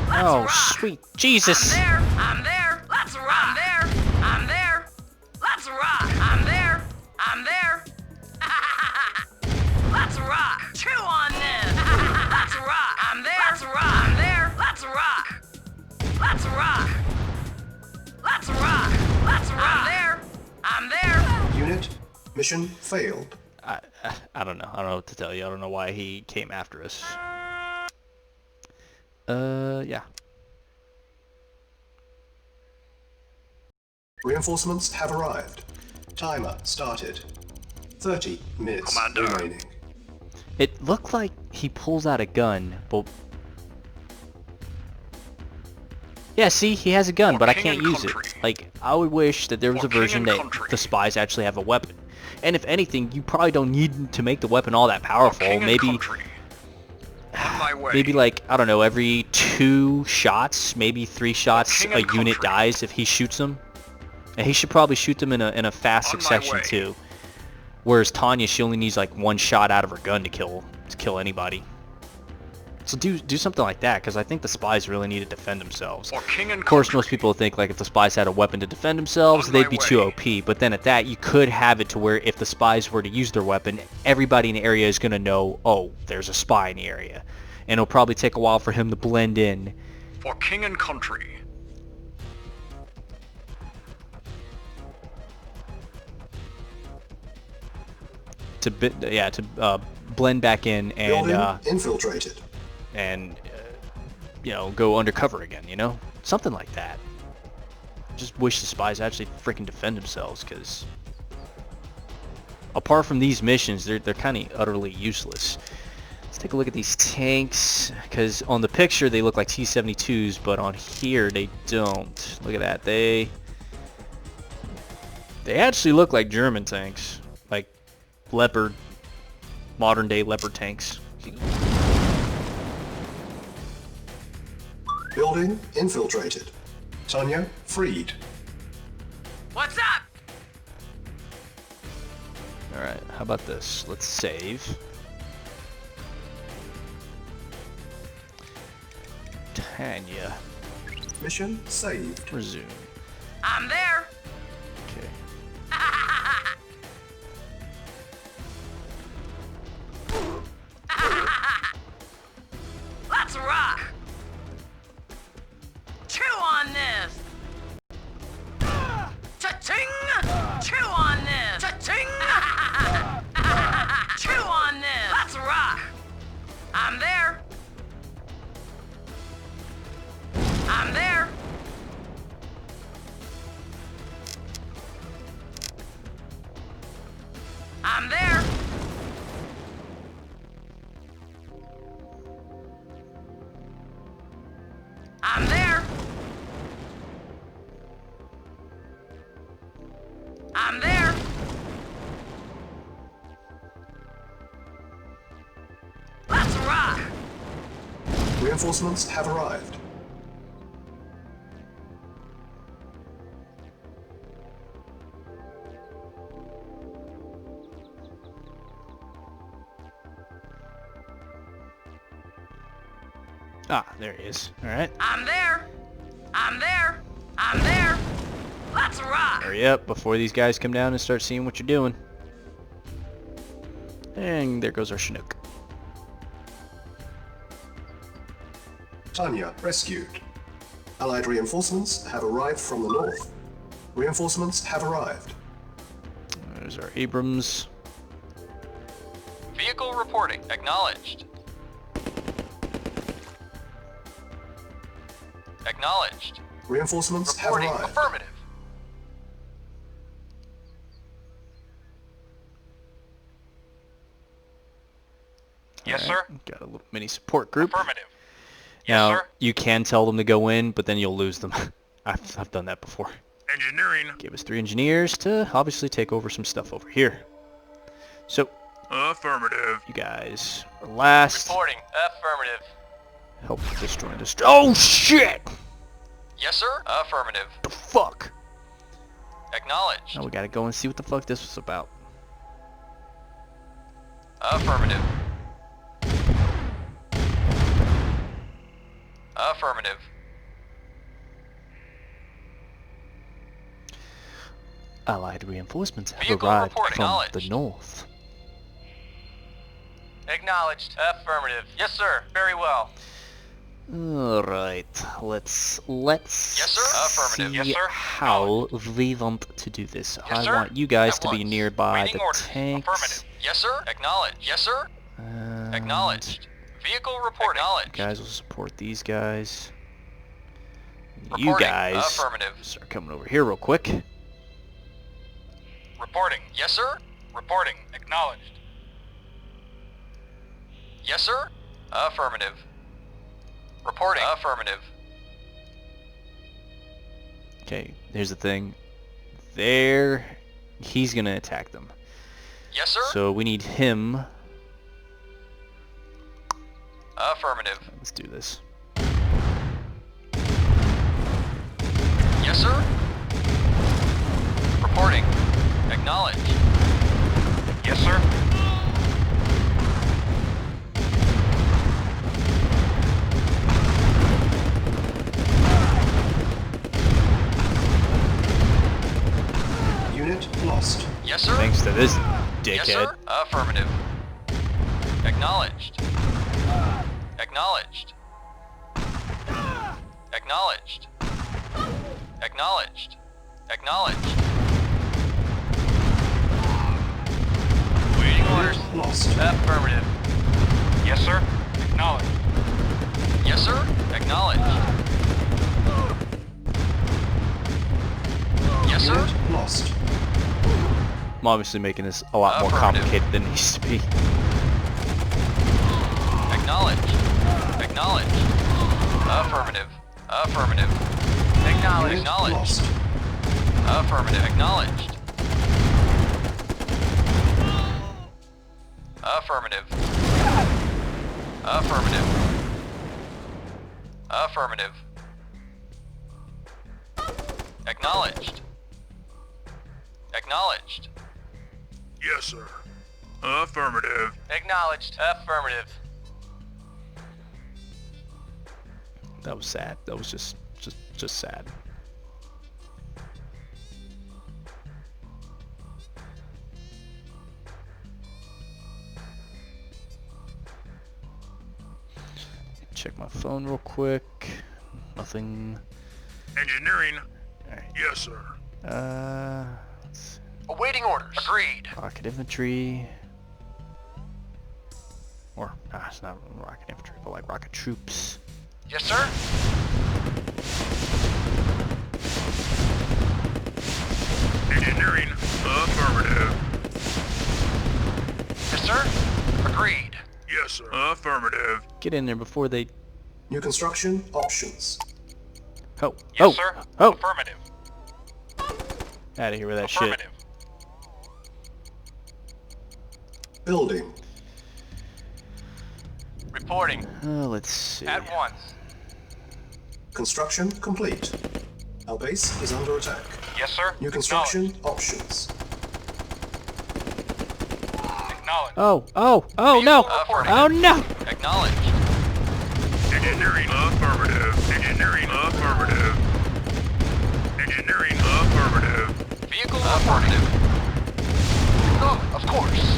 Let's Oh rock. sweet Jesus! I'm there. I'm there. Let's rock. I'm there. I'm there. Let's rock. I'm there. I'm there. Let's rock. Chew on this. Let's rock. I'm there. Let's rock. I'm there. Let's rock. Let's rock. Let's rock. Let's rock. I'm there. I'm there. Unit, mission failed. I don't know. I don't know what to tell you. I don't know why he came after us. Yeah. Reinforcements have arrived. Timer started. 30 minutes Commander. remaining. It looked like he pulls out a gun, but... Yeah, see, he has a gun, For but I king can't and use it. country. Like, I would wish that there was For a version king and that country. the spies actually have a weapon. And if anything, you probably don't need to make the weapon all that powerful. King and Maybe, country. On my way. maybe like, I don't know, every 2 shots, maybe 3 shots, king a and unit country. dies if he shoots them. And he should probably shoot them in a fast On my succession way. too. Whereas Tanya, she only needs like 1 shot out of her gun to kill anybody. So do something like that, because I think the spies really need to defend themselves. For king and Of course, country. most people think like if the spies had a weapon to defend themselves, On they'd my be too way. OP. But then at that, you could have it to where if the spies were to use their weapon, everybody in the area is going to know, oh, there's a spy in the area. And it'll probably take a while for him to blend in. For king and country. To blend back in and Building infiltrated. you know, go undercover again, you know? Something like that. Just wish the spies actually freaking defend themselves, because apart from these missions, they're kind of utterly useless. Let's take a look at these tanks, because on the picture they look like T-72s, but on here they don't. Look at that. They actually look like German tanks, like Leopard, modern day Leopard tanks. Building infiltrated. Tanya, freed. What's up? Alright, how about this? Let's save. Tanya. Mission saved. Resume. I'm there. Okay. Let's rock. Chew on this. Cha-ching! Chew on this. Cha-ching! Chew on this. Let's rock. I'm there. I'm there. I'm there. I'm there. Let's rock. Reinforcements have arrived. Ah, there he is. Alright. I'm there. I'm there. I'm there. Let's rock. Hurry up before these guys come down and start seeing what you're doing. And there goes our Chinook. Tanya rescued. Allied reinforcements have arrived from the north. Reinforcements have arrived. There's our Abrams. Vehicle reporting. Acknowledged. Acknowledged. Reinforcements have Reporting. arrived. Affirmative. Yes, sir. Alright, got a little mini support group. Affirmative. Now, Yes, sir. you can tell them to go in, but then you'll lose them. I've done that before. Engineering. Give us 3 engineers to obviously take over some stuff over here. So, Affirmative. you guys are last. Reporting. Affirmative. Help destroy this. Oh shit! Yes, sir. Affirmative. The fuck? Acknowledged. Now we gotta go and see what the fuck this was about. Affirmative. Affirmative. Allied reinforcements have Vehicle arrived report from acknowledged. the north. Acknowledged. Affirmative. Yes, sir. Very well. Alright, let's Yes, sir. Affirmative. see Yes, sir. how we want to do this. Yes, I sir. want you guys At to be once. nearby Waiting the orders. tanks. Affirmative. Yes, sir. Acknowledged. Yes, sir. And Acknowledged. Vehicle report. You Acknowledged. guys will support these guys. You Reporting. guys Affirmative. start coming over here real quick. Reporting. Yes, sir. Reporting. Acknowledged. Yes, sir. Affirmative. Reporting. Affirmative. Okay, here's the thing. There, he's gonna attack them. Yes, sir. So we need him. Affirmative. Let's do this. Yes, sir. Reporting. Acknowledged. Yes, sir. Unit lost. Yes, sir. Thanks to this Yes, dickhead. sir. Affirmative. Acknowledged. Acknowledged. Acknowledged. Acknowledged. Acknowledged. Waiting orders. Unit lost. Affirmative. Yes, sir. Acknowledged. Yes, sir. Acknowledged. Yes, sir. Unit lost. I'm obviously making this a lot more Affirmative. complicated than it needs to be. Acknowledged. Acknowledged. Affirmative. Affirmative. Acknowledged. Unit Acknowledged. lost. Affirmative. Acknowledged. Affirmative. Affirmative. Affirmative. Acknowledged. Acknowledged. Yes, sir. Affirmative. Acknowledged. Affirmative. That was sad. That was just sad. Check my phone real quick. Nothing. Engineering. Alright. Yes, sir. Let's see. Awaiting orders. Agreed. Rocket infantry. Or, it's not rocket infantry, but like rocket troops. Yes, sir. Engineering. Affirmative. Yes, sir. Agreed. Yes, sir. Affirmative. Get in there before they... New construction options. Oh, Yes, oh, sir. oh! Affirmative. Out of here with that shit. Affirmative. Building. Reporting. Let's see. At once. Construction complete. Our base is under attack. Yes, sir. New construction options. Acknowledged. Oh, oh, oh no! Affirmative. Oh no! Acknowledged. Engineering affirmative. Engineering affirmative. Engineering affirmative. Vehicle affirmative. Oh, of course.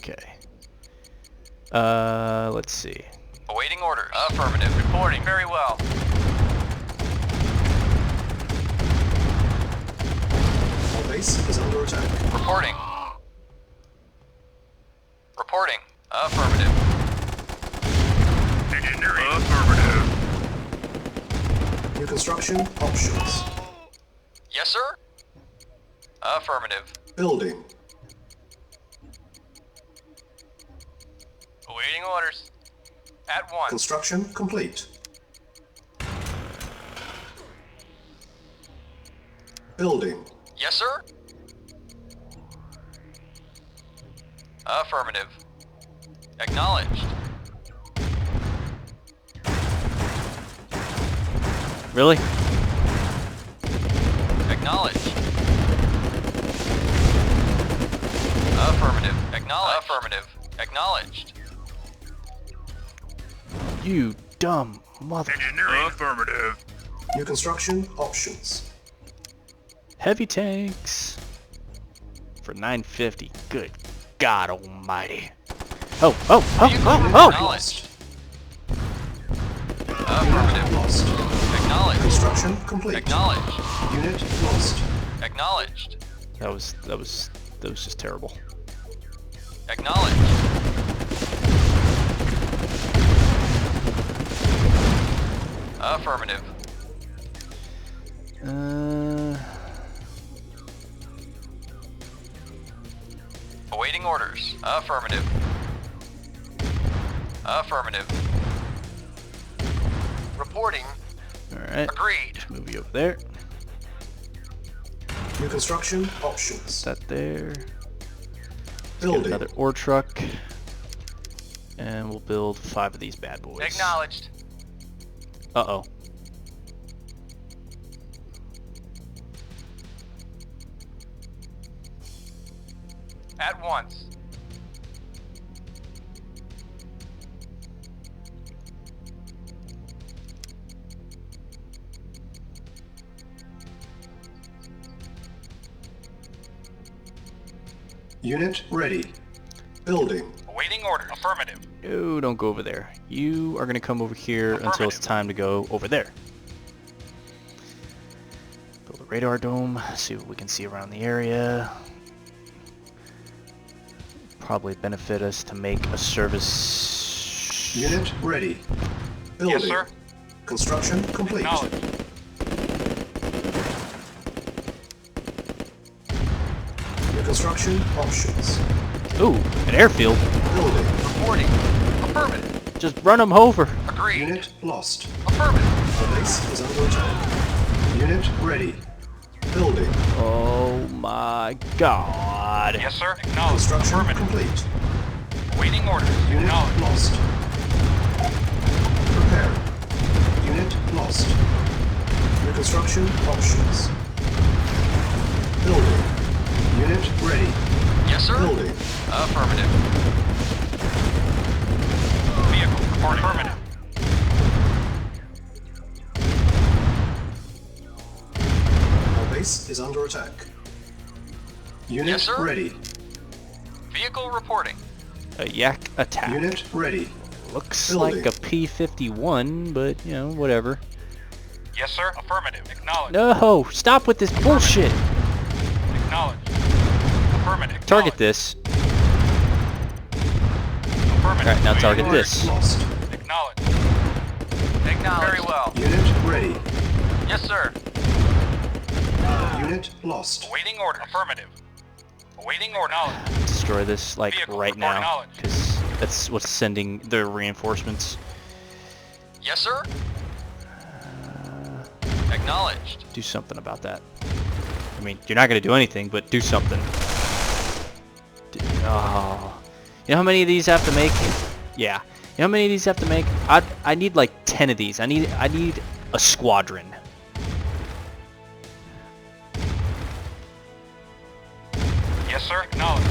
Okay. Let's see. Awaiting orders. Affirmative. Reporting. Very well. Our base is under attack. Reporting. Reporting. Affirmative. Engineering affirmative. New construction options. Yes, sir. Affirmative. Building. Awaiting orders. At once. Construction complete. Building. Yes, sir. Affirmative. Acknowledged. Really? Acknowledged. Affirmative. Acknowledged. Affirmative. Acknowledged. You dumb mother. Engineering affirmative. New construction options. Heavy tanks for 950. Good God Almighty. Oh, oh, oh, oh, oh! Acknowledged. Affirmative. Lost. Acknowledged. Construction complete. Acknowledged. Unit lost. Acknowledged. That was just terrible. Acknowledged. Affirmative. Awaiting orders. Affirmative. Affirmative. Reporting. All right. Agreed. Move you over there. New construction options. That there. Get Building. another ore truck, and we'll build 5 of these bad boys. Acknowledged. Uh-oh. At once. Unit ready. Building. Awaiting orders. Affirmative. No, don't go over there. You are gonna come over here until it's time to go over there. Build a radar dome, see what we can see around the area. Probably benefit us to make a service. Unit ready. Building. Yes, sir. Construction complete. Acknowledged. New construction options. Ooh, an airfield. Building. Reporting. Affirmative. Just run them over. Agreed. Unit lost. Affirmative. The base is under attack. Unit ready. Building. Oh my God. Yes, sir. Acknowledged. Construction Affirmative. complete. Waiting orders. Unit Acknowledged. lost. Prepare. Unit lost. New construction options. Building. Unit ready. Yes, sir. Building. Affirmative. Vehicle report affirmative. Our base is under attack. Unit Yes, sir. ready. Vehicle reporting. A yak attack. Unit ready. Looks Building. like a P-51, but you know, whatever. Yes, sir. Affirmative. Acknowledged. No, stop with this bullshit. Acknowledged. Affirmative. Target this. Affirmative. Alright, now target Unit this. lost. Acknowledged. Acknowledged. Very well. Unit ready. Yes, sir. Unit lost. Awaiting order. Affirmative. Awaiting order. Acknowledged. Destroy this like Vehicle right report now, knowledge. because That's what's sending the reinforcements. Yes, sir. Acknowledged. Do something about that. I mean, you're not going to do anything, but do something. Oh. You know how many of these I have to make? Yeah. You know how many of these I have to make? I need like 10 of these. I need a squadron. Yes, sir. Acknowledged.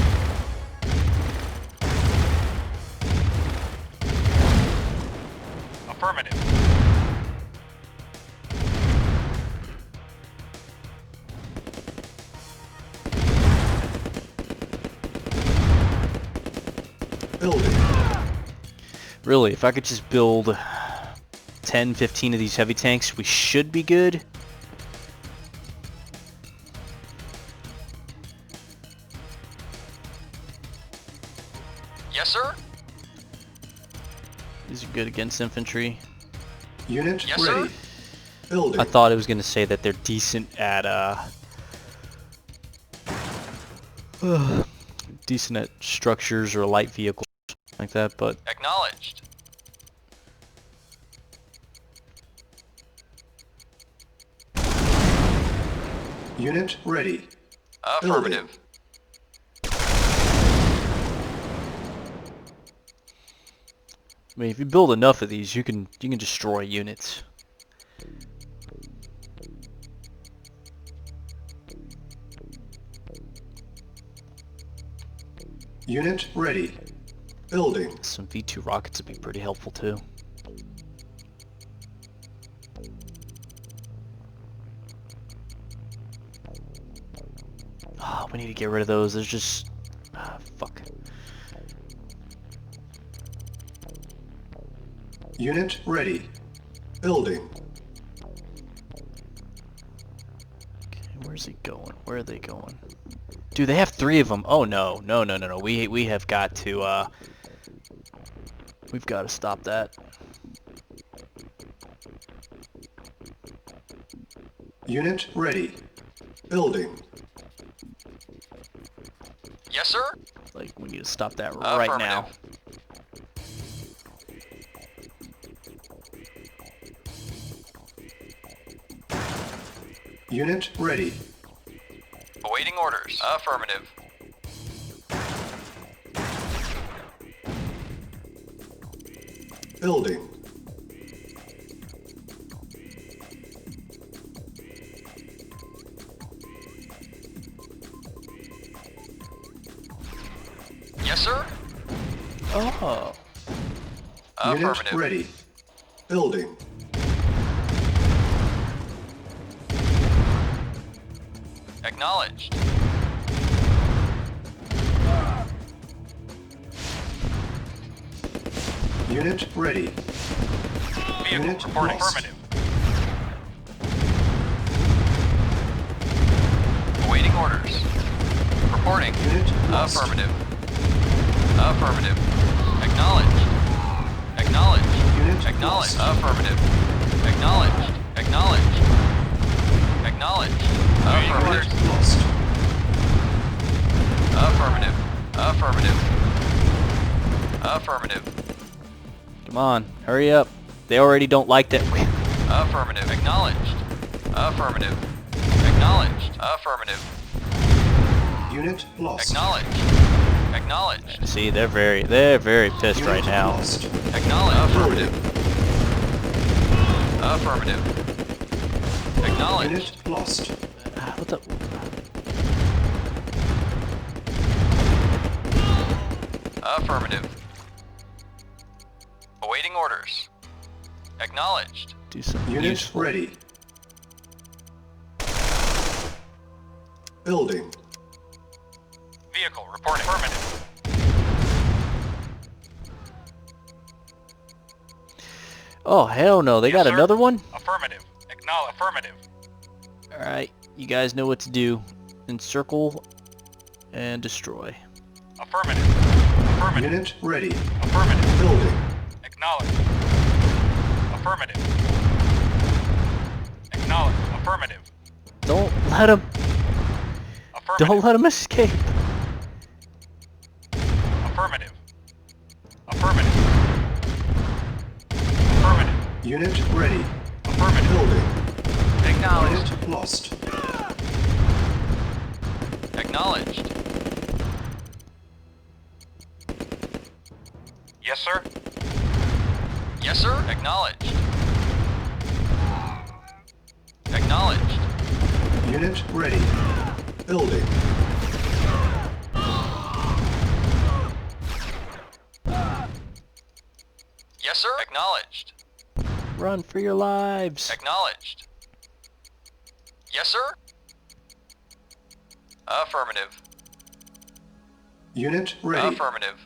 Affirmative. Building. Really, if I could just build 10, 15 of these heavy tanks, we should be good. Yes, sir. These are good against infantry. Unit Yes, ready. sir. Building. I thought it was going to say that they're decent at decent at structures or light vehicles like that, but Acknowledged. Unit ready. Affirmative. I mean, if you build enough of these, you can destroy units. Unit ready. Building. Some V2 rockets would be pretty helpful too. Oh, we need to get rid of those. There's just fuck. Unit ready. Building. Okay, where's he going? Where are they going? Dude, they have 3 of them. Oh no, no, no, no, no. We have got to we've got to stop that. Unit ready. Building. Yes, sir. Like, we need to stop that right now. Unit ready. Awaiting orders. Affirmative. Building. Yes, sir. Oh. Unit Affirmative. ready. Building. Acknowledged. Unit ready. Vehicle Unit reporting. lost. Affirmative. Awaiting orders. Reporting. Unit lost. Affirmative. Affirmative. Acknowledged. Acknowledged. Unit Acknowledged. lost. Affirmative. Acknowledged. Acknowledged. Acknowledged. Affirmative. Unit lost. Affirmative. Affirmative. Affirmative. Come on, hurry up. They already don't like that. Affirmative. Acknowledged. Affirmative. Acknowledged. Affirmative. Unit lost. Acknowledged. Acknowledged. See, they're very pissed Unit right now. lost. Acknowledged. Affirmative. Affirmative. Acknowledged. Unit lost. What the? Affirmative. Awaiting orders. Acknowledged. Do something Unit useful. ready. Building. Vehicle reporting. Affirmative. Oh hell no! They Yes, got sir. another one. Affirmative. Acknowledge. Affirmative. All right, you guys know what to do. Encircle and destroy. Affirmative. Affirmative. Unit ready. Affirmative. Building. Acknowledge. Affirmative. Acknowledge. Affirmative. Don't let him. Affirmative. Don't let him escape. Affirmative. Unit ready. Affirmative. Building. Acknowledged. Unit lost. Acknowledged. Yes, sir. Yes, sir. Acknowledged. Acknowledged. Unit ready. Building. Yes, sir. Acknowledged. Run for your lives. Acknowledged. Yes, sir. Affirmative. Unit ready. Affirmative.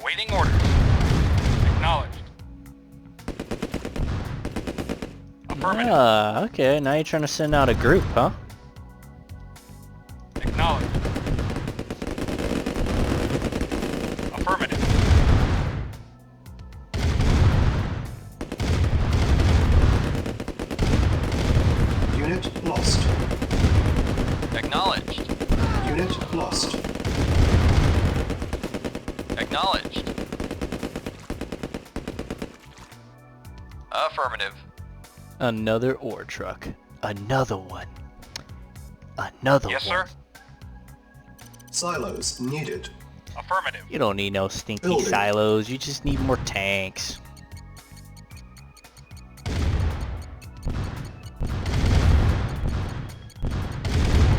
Awaiting orders. Acknowledged. Affirmative. Ah, okay. Now you're trying to send out a group, huh? Acknowledged. Affirmative. Unit lost. Acknowledged. Unit lost. Acknowledged. Affirmative. Another ore truck. Another one. Another Yes, one. sir. Silos needed. Affirmative. You don't need no stinky Building. silos. You just need more tanks.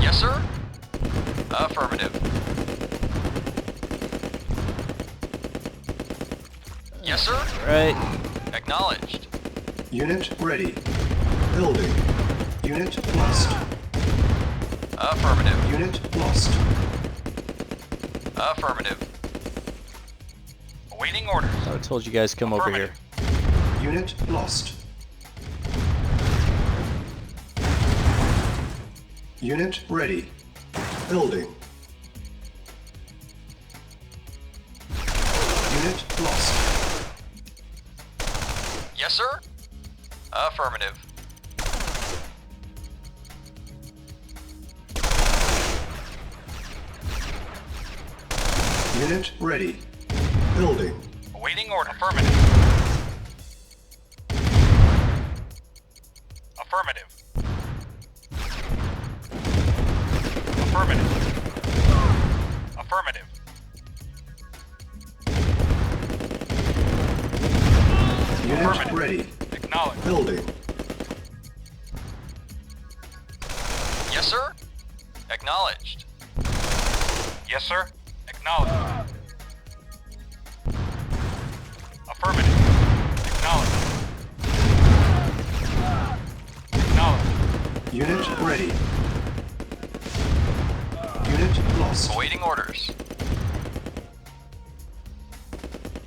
Yes, sir. Affirmative. Yes, sir. Right. Acknowledged. Unit ready. Building. Unit lost. Affirmative. Unit lost. Affirmative. Awaiting orders. I told you guys come over here. Affirmative. Unit lost. Unit ready. Building. Unit lost. Yes, sir. Affirmative. Unit ready. Building. Awaiting order. Affirmative. Affirmative. Affirmative. Affirmative. Unit Affirmative. ready. Acknowledged. Building. Yes, sir. Acknowledged. Yes, sir. Acknowledged. Affirmative. Acknowledged. Acknowledged. Unit ready. Unit lost. Awaiting orders.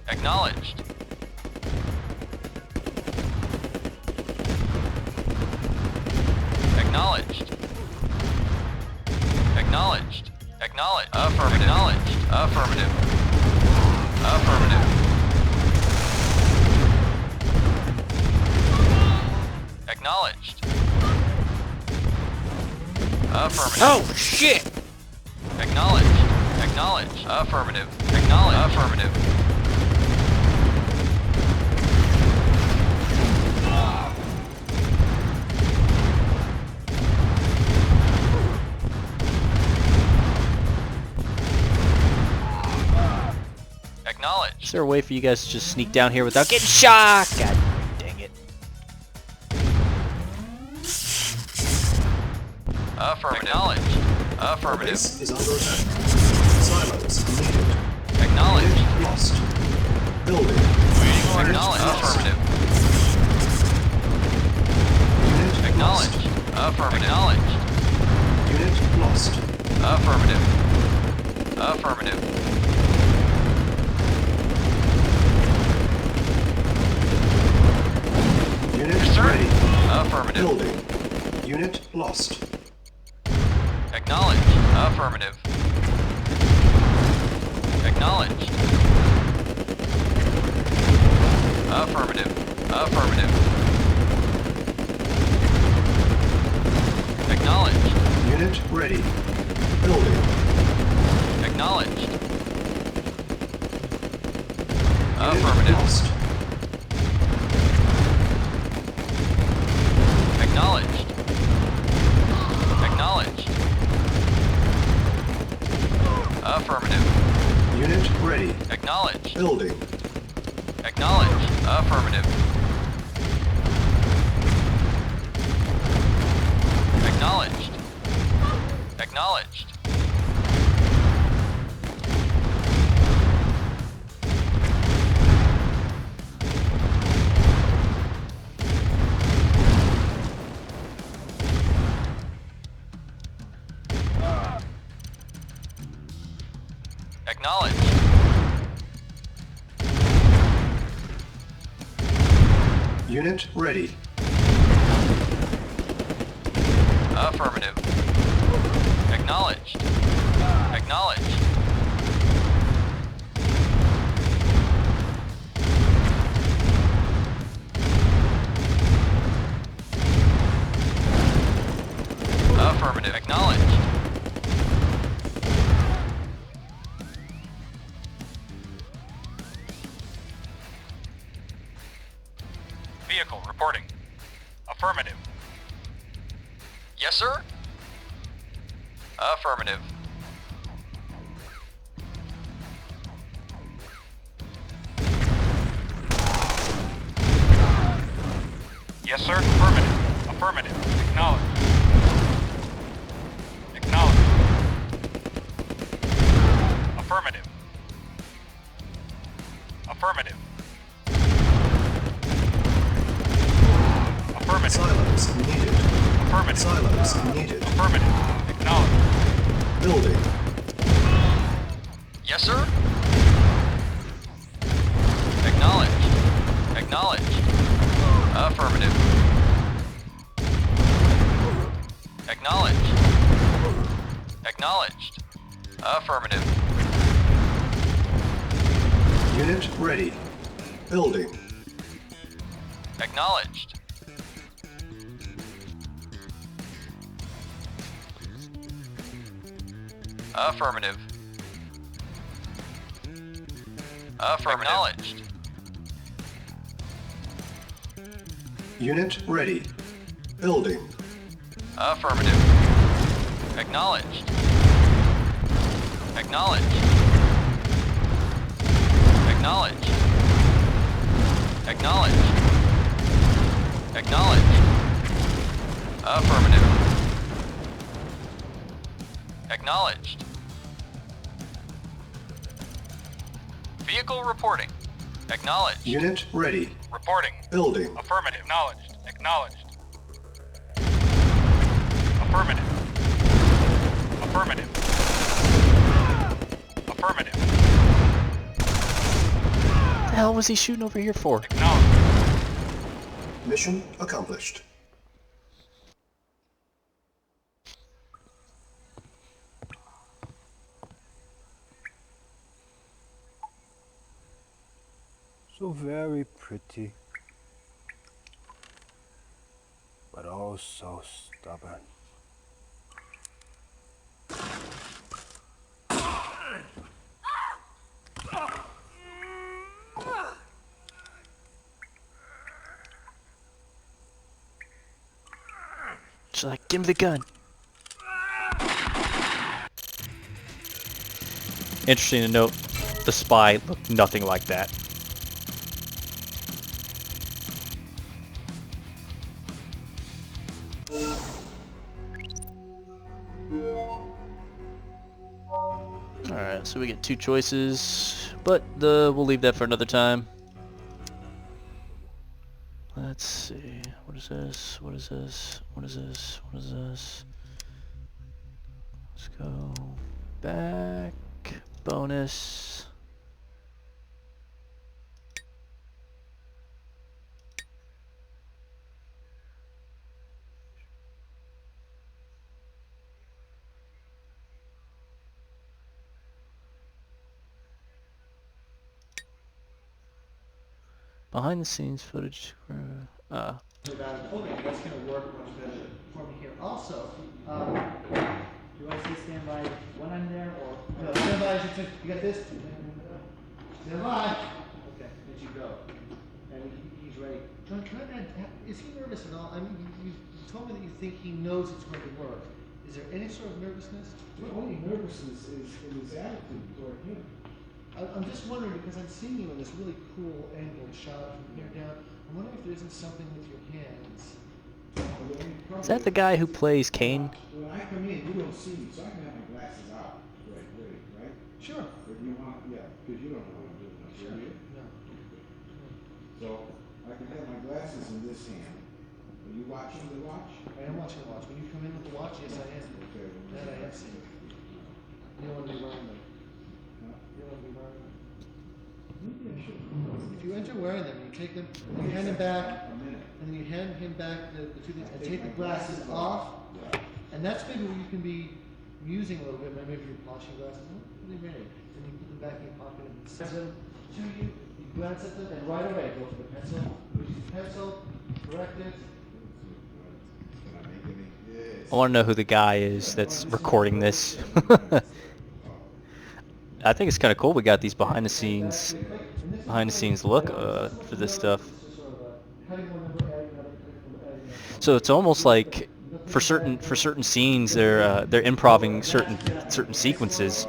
Acknowledged. Acknowledged. Acknowledged. Acknowledged. Affirmative. Acknowledged. Affirmative. Affirmative. Acknowledged. Affirmative. Oh, shit! Acknowledged. Acknowledged. Affirmative. Acknowledged. Affirmative. Acknowledged. Is there a way for you guys to just sneak down here without getting shot? God dang it. Affirmative. Acknowledged. Affirmative. Base is under attack. Silos needed. Acknowledged. Unit lost. Building. Acknowledged. Unit lost. Affirmative. Unit Acknowledged. lost. Affirmative. Acknowledged. Unit lost. Affirmative. Affirmative. Unit Yes, sir. ready. Affirmative. Building. Unit lost. Acknowledged. Affirmative. Acknowledged. Affirmative. Affirmative. Acknowledged. Unit ready. Building. Acknowledged. Unit Affirmative. lost. Acknowledged. Acknowledged. Affirmative. Unit ready. Acknowledged. Building. Acknowledged. Affirmative. Acknowledged. Acknowledged. Acknowledged. Unit ready. Affirmative. Acknowledged. Acknowledged. Affirmative. Acknowledged. Vehicle reporting. Affirmative. Yes, sir? Affirmative. Yes, sir? Affirmative. Affirmative. Acknowledged. Acknowledged. Affirmative. Affirmative. Affirmative. Silos needed. Affirmative. Silos needed. Affirmative. Acknowledged. Building. Yes, sir? Acknowledged. Acknowledged. Affirmative. Acknowledged. Acknowledged. Affirmative. Unit ready. Building. Acknowledged. Affirmative. Affirmative. Acknowledged. Unit ready. Building. Affirmative. Acknowledged. Acknowledged. Acknowledged. Acknowledged. Acknowledged. Affirmative. Acknowledged. Vehicle reporting. Acknowledged. Unit ready. Reporting. Building. Affirmative. Acknowledged. Acknowledged. Affirmative. Affirmative. Affirmative. The hell was he shooting over here for? Acknowledged. Mission accomplished. So very pretty, but oh so stubborn. She's like, give me the gun. Interesting to note, the spy looked nothing like that. Alright, so we get two choices, but we'll leave that for another time. Let's see, what is this, what is this, what is this, what is this? Let's go back, bonus. Behind the scenes footage. Okay, that's going to work much better for me here. Also, do I say stand by when I'm there, or no? Stand by. You got this. Stand by. Okay, as you go, and he's ready. John, is he nervous at all? I mean, you told me that you think he knows it's going to work. Is there any sort of nervousness? The only nervousness is in his attitude toward him. I'm just wondering, because I'm seeing you in this really cool angled shot from here down. I'm wondering if there isn't something with your hands. Is that the guy who plays Kane? When I come in, you don't see me, so I can have my glasses out. Right? Sure. Or do you want, yeah, because you don't know what I'm doing up here, do you? No. So I can have my glasses in this hand. Are you watching the watch? I am watching the watch. When you come in with the watch, yes, I am. Okay. That I have seen. You don't want to be wearing them. You don't want to be wearing them. If you enter wearing them, you take them, and you hand them back, and then you hand him back the two things, and take the glasses off, and that's maybe where you can be musing a little bit. Maybe if you're polishing glasses, what are they made? Then you put them back in your pocket and he sends them to you. You glance at them, and right away go to the pencil, use the pencil, correct it. I want to know who the guy is that's recording this. I think it's kind of cool. We got these behind the scenes look for this stuff. So it's almost like for certain scenes they're improvising certain sequences,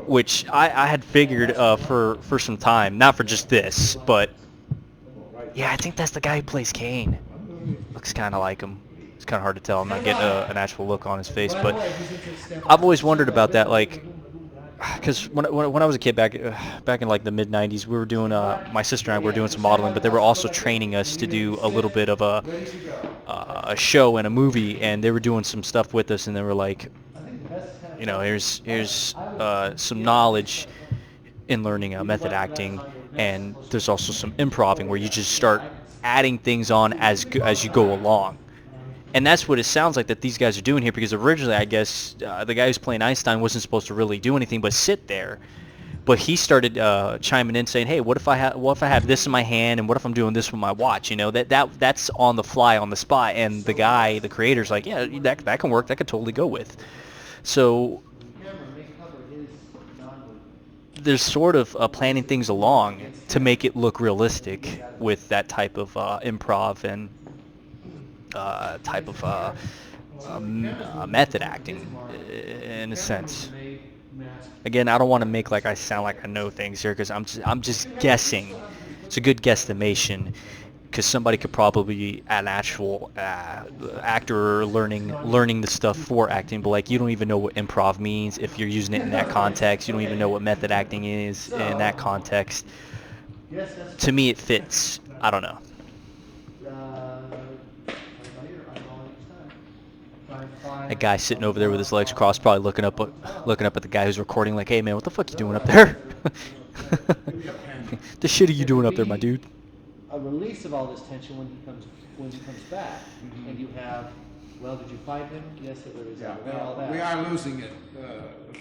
which I had figured for some time, not for just this, but yeah, I think that's the guy who plays Kane. Looks kind of like him. It's kind of hard to tell. I'm not getting an actual look on his face, but I've always wondered about that, like, because when I was a kid back in like the mid '90s, we were doing my sister and I were doing some modeling, but they were also training us to do a little bit of a show and a movie, and they were doing some stuff with us, and they were like, you know, here's some knowledge in learning method acting, and there's also some improvising where you just start adding things on as you go along. And that's what it sounds like that these guys are doing here, because originally, I guess, the guy who's playing Einstein wasn't supposed to really do anything but sit there. But he started chiming in, saying, "Hey, what if I have this in my hand, and what if I'm doing this with my watch? You know, that's on the fly, on the spot." And the guy, the creator's like, "Yeah, that can work. That could totally go with." So there's sort of planning things along to make it look realistic with that type of improv and type of method acting, in a sense. Again, I don't want to make like I sound like I know things here, because I'm just guessing. It's a good guesstimation, because somebody could probably be an actual actor learning the stuff for acting, but like, you don't even know what improv means if you're using it in that context. You don't even know what method acting is in that context. To me, it fits. I don't know. That guy sitting over there with his legs crossed, probably looking up at the guy who's recording, like, "Hey man, what the fuck you doing up there? The shit are you doing up there, my dude?" A release of all this tension when he comes back, and you have, well, did you find him? Yes, there is. Yeah, all that. we are losing it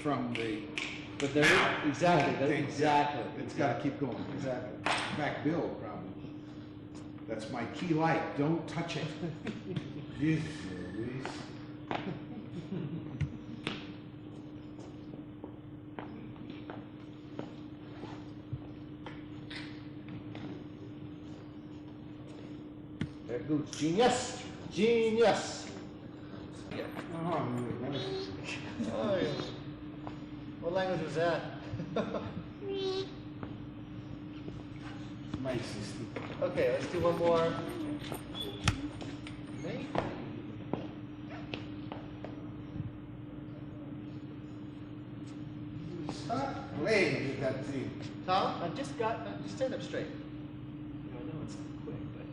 from the. But there is exactly. It's got to keep going. Exactly. Back Bill, probably. That's my key light. Don't touch it. Jeez Louise. Very good. Genius. Oh, Oh, yeah. What language was that? my system. Okay, let's do one more. Me? Stop playing with that thing. Tom, just stand up straight. I know it's quick, but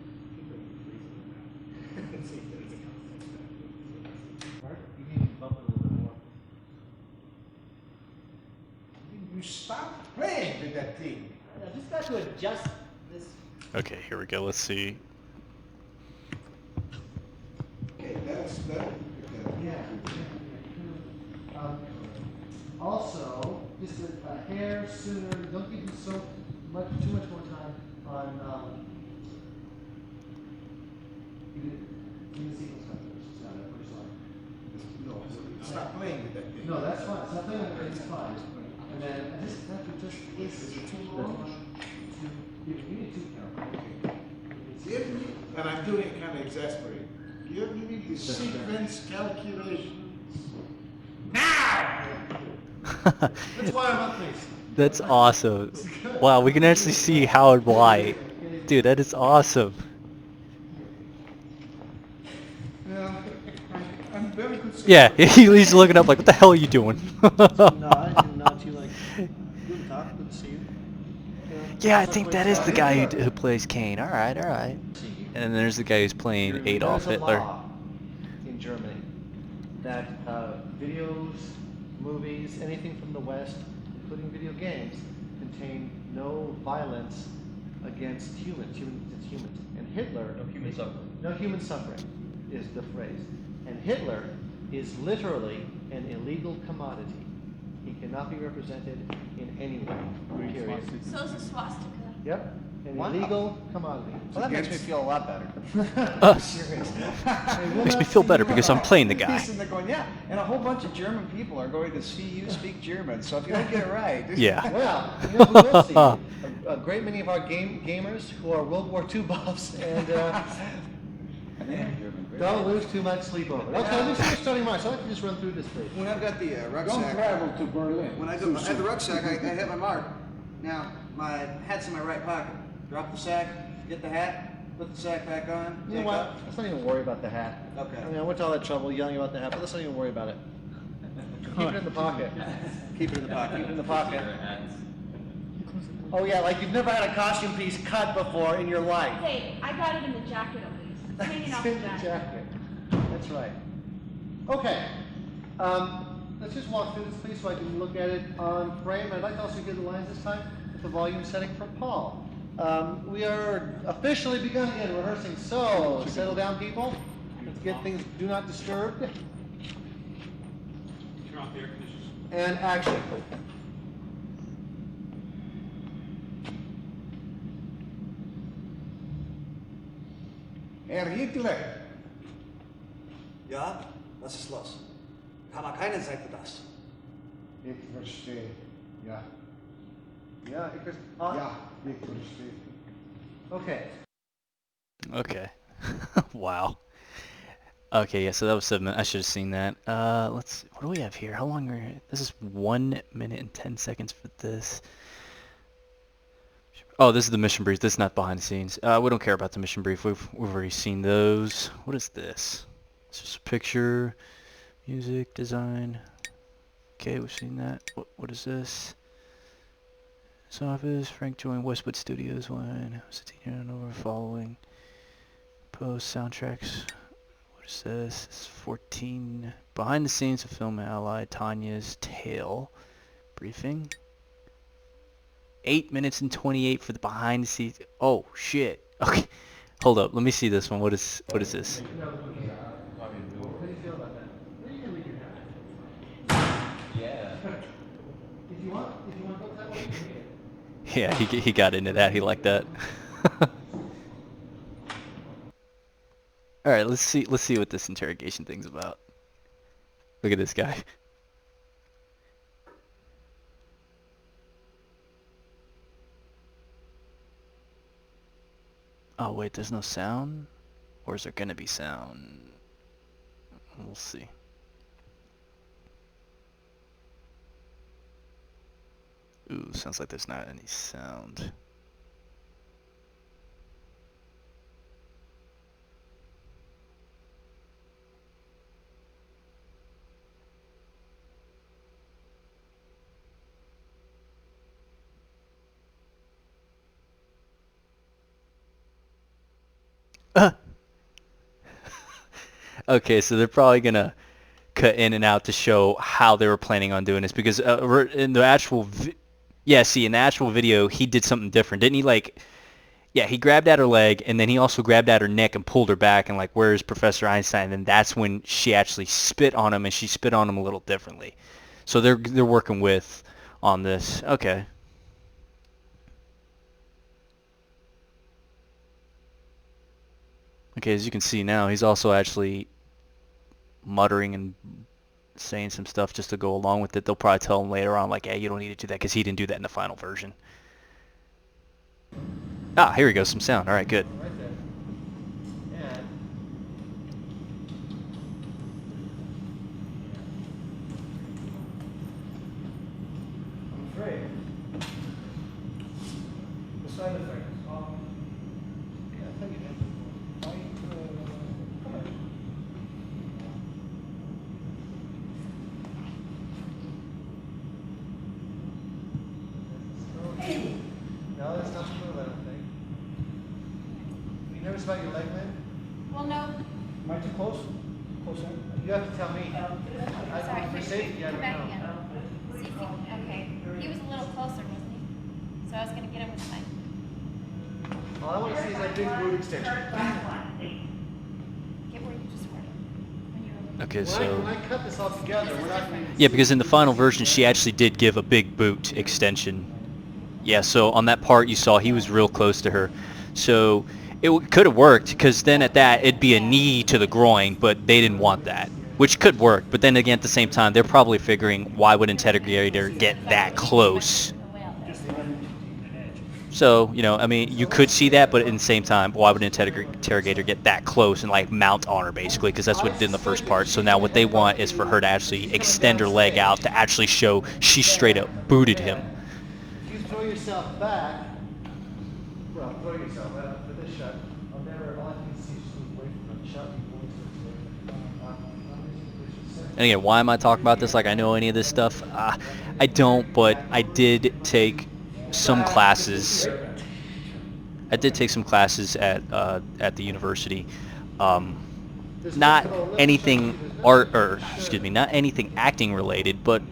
Mark, you need to bump it a little bit more. You stop playing with that thing. I just got to adjust this. Okay, here we go. Let's see. Okay, that's better. Yeah. Also, just a hair sooner. Don't give you too much more time on And then that just is too long. You need two count. Give me, and I'm doing it kind of exasperated. Give me the sequence calculations. Now! That's why I'm up, please. That's awesome. Wow, we can actually see Howard White. Dude, that is awesome. Yeah, I'm very good. Yeah, he's looking up like, what the hell are you doing? Nod to you like, good talk, good to see you. Yeah, I think that is the guy who plays Kane. All right, all right. And there's the guy who's playing Adolf There's a Hitler. law in Germany that videos, movies, anything from the West, including video games, contain no violence against humans. It's humans. And Hitler. No human suffering. No human suffering is the phrase. And Hitler is literally an illegal commodity. He cannot be represented in any way. Period. So is a swastika. Yep. An Wow. illegal commodity. Well, that makes me feel a lot better. Makes me feel better because I'm playing the guy. And they're going, yeah, and a whole bunch of German people are going to see you speak German. So if you don't get it right, Yeah. Well, you know, we will see a great many of our gamers who are World War II buffs and don't lose too much sleep over it. Okay, let me see your starting mark. So I can just run through this, please. When I've got the Don't rucksack, travel to Berlin. when I go, I have the rucksack, I have my mark. Now, my hat's in my right pocket. Drop the sack, get the hat, put the sack back on. You know take what? off. Let's not even worry about the hat. Okay. I mean, I went to all that trouble yelling about the hat, but let's not even worry about it. Keep it in the pocket. Keep it in the pocket. Keep it in the pocket. Oh yeah, like you've never had a costume piece cut before in your life. Hey, I got it in the jacket at least. It's hanging off the In the jacket. jacket. That's right. Okay. Let's just walk through this, please, so I can look at it on frame. I'd like to also give the lines this time with the volume setting for Paul. We are officially begun again rehearsing. So, settle down, people. Let's get things do not disturb. Turn off the air conditioners. And action. Herr Hitler. Ja, was ist los? Wir haben keine Zeit für das. Ich verstehe. Ja. Yeah, because, Ja, ich verstehe. Okay. Okay. Wow. Okay, yeah, so that was 7 minutes. I should have seen that. Let's see. What do we have here? How long are... This is 1 minute and 10 seconds for this. Oh, this is the mission brief. This is not behind the scenes. We don't care about the mission brief. We've already seen those. What is this? It's just a picture, music, design. Okay, we've seen that. What is this? His office. Frank joined Westwood Studios when was it over following post soundtracks. What is this? This is 14 behind the scenes of film ally Tanya's Tale briefing. 8 minutes and 28 for the behind the scenes. Oh shit. Okay. Hold up. Let me see this one. What is this? Yeah, he got into that. He liked that. All right, let's see what this interrogation thing's about. Look at this guy. Oh wait, there's no sound? Or is there gonna be sound? We'll see. Ooh, sounds like there's not any sound. Okay, so they're probably gonna cut in and out to show how they were planning on doing this because in the actual in the actual video he did something different, didn't he? Like, yeah, he grabbed at her leg and then he also grabbed at her neck and pulled her back and like, where's Professor Einstein? And then that's when she actually spit on him, and she spit on him a little differently. So they're working with on this. Okay. Okay, as you can see now, he's also actually muttering and saying some stuff just to go along with it. They'll probably tell him later on, like, hey, you don't need to do that because he didn't do that in the final version. Ah, here we go, some sound. All right, good. Right there. And I'm afraid the side effects. Yeah, I think it is. Come on. No, that's not true, I don't think. You never smell your leg, man? Well, no. Am I too close? Closer? You have to tell me. Sorry, For safety, I come don't back know. again. See, okay. He was a little closer, wasn't he? So I was going to get him with my... All I want to see is that big boot extension. Get where you just were. When you were... Okay, When so... I cut this all together, we're not going to... Yeah, because in the final version, she actually did give a big boot extension. Yeah, so on that part you saw, he was real close to her. So it could have worked, because then at that, it'd be a knee to the groin, but they didn't want that. Which could work, but then again, at the same time, they're probably figuring, why would Integrator get that close? So, you know, I mean, you could see that, but at the same time, why would Interrogator get that close and, like, mount on her, basically? Because that's what it did in the first part. So now what they want is for her to actually extend her leg out to actually show she straight up booted him. If you throw yourself back, well, throw yourself out for this shot. I'll never, all I can see is just move away from the shot. And again, why am I talking about this like I know any of this stuff? I don't, but I did take some classes. I did take some classes at the university. Not anything not anything acting related, but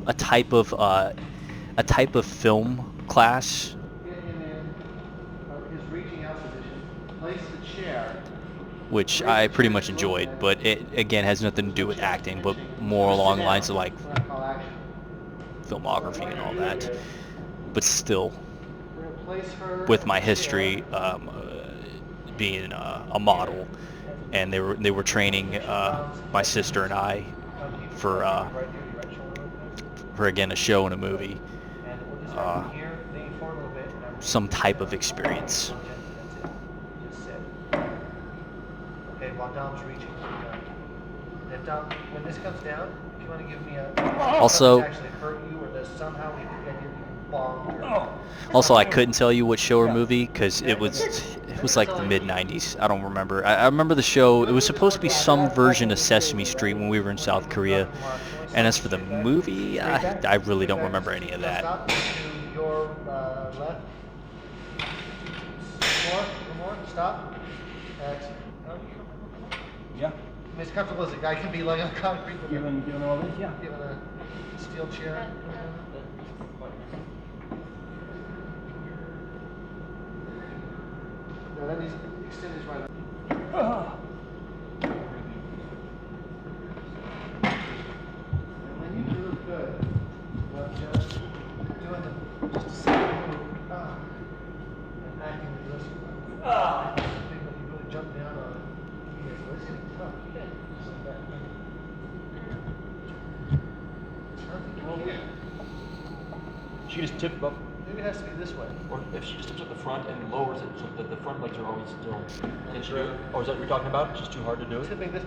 a type of film class. His reaching out position, place the chair. Which I pretty much enjoyed, but it again has nothing to do with acting, but more along the lines of like filmography and all that. But still, with my history being a model, and they were training my sister and I for again a show and a movie, some type of experience. Okay, while Dom's reaching. If Dom, when this comes down, if you want to give me a... Also... actually hurt you, or does somehow we get you bombed. Also, I couldn't tell you what show or movie, because it was like the mid-90s. I don't remember. I remember the show, it was supposed to be some version of Sesame Street when we were in South Korea. And as for the movie, I really don't remember any of that. Stop to your left. More, stop. Excellent. Yeah. I mean, as comfortable as a guy can be laying on concrete. Given all this, yeah. Given a steel chair. No, that needs to extend his right arm. And when you do it good, but just doing just a simple move, and acting with this one. Something that you really jump down on. Yes, well, it's getting tough. Just like that. Nothing here. She just tipped up, Maybe it has to be this way. or if she just tips up the front and lowers it so that the front legs are always still. Can she do it? Or is that what you're talking about? It's just too hard to do it? Tipping this.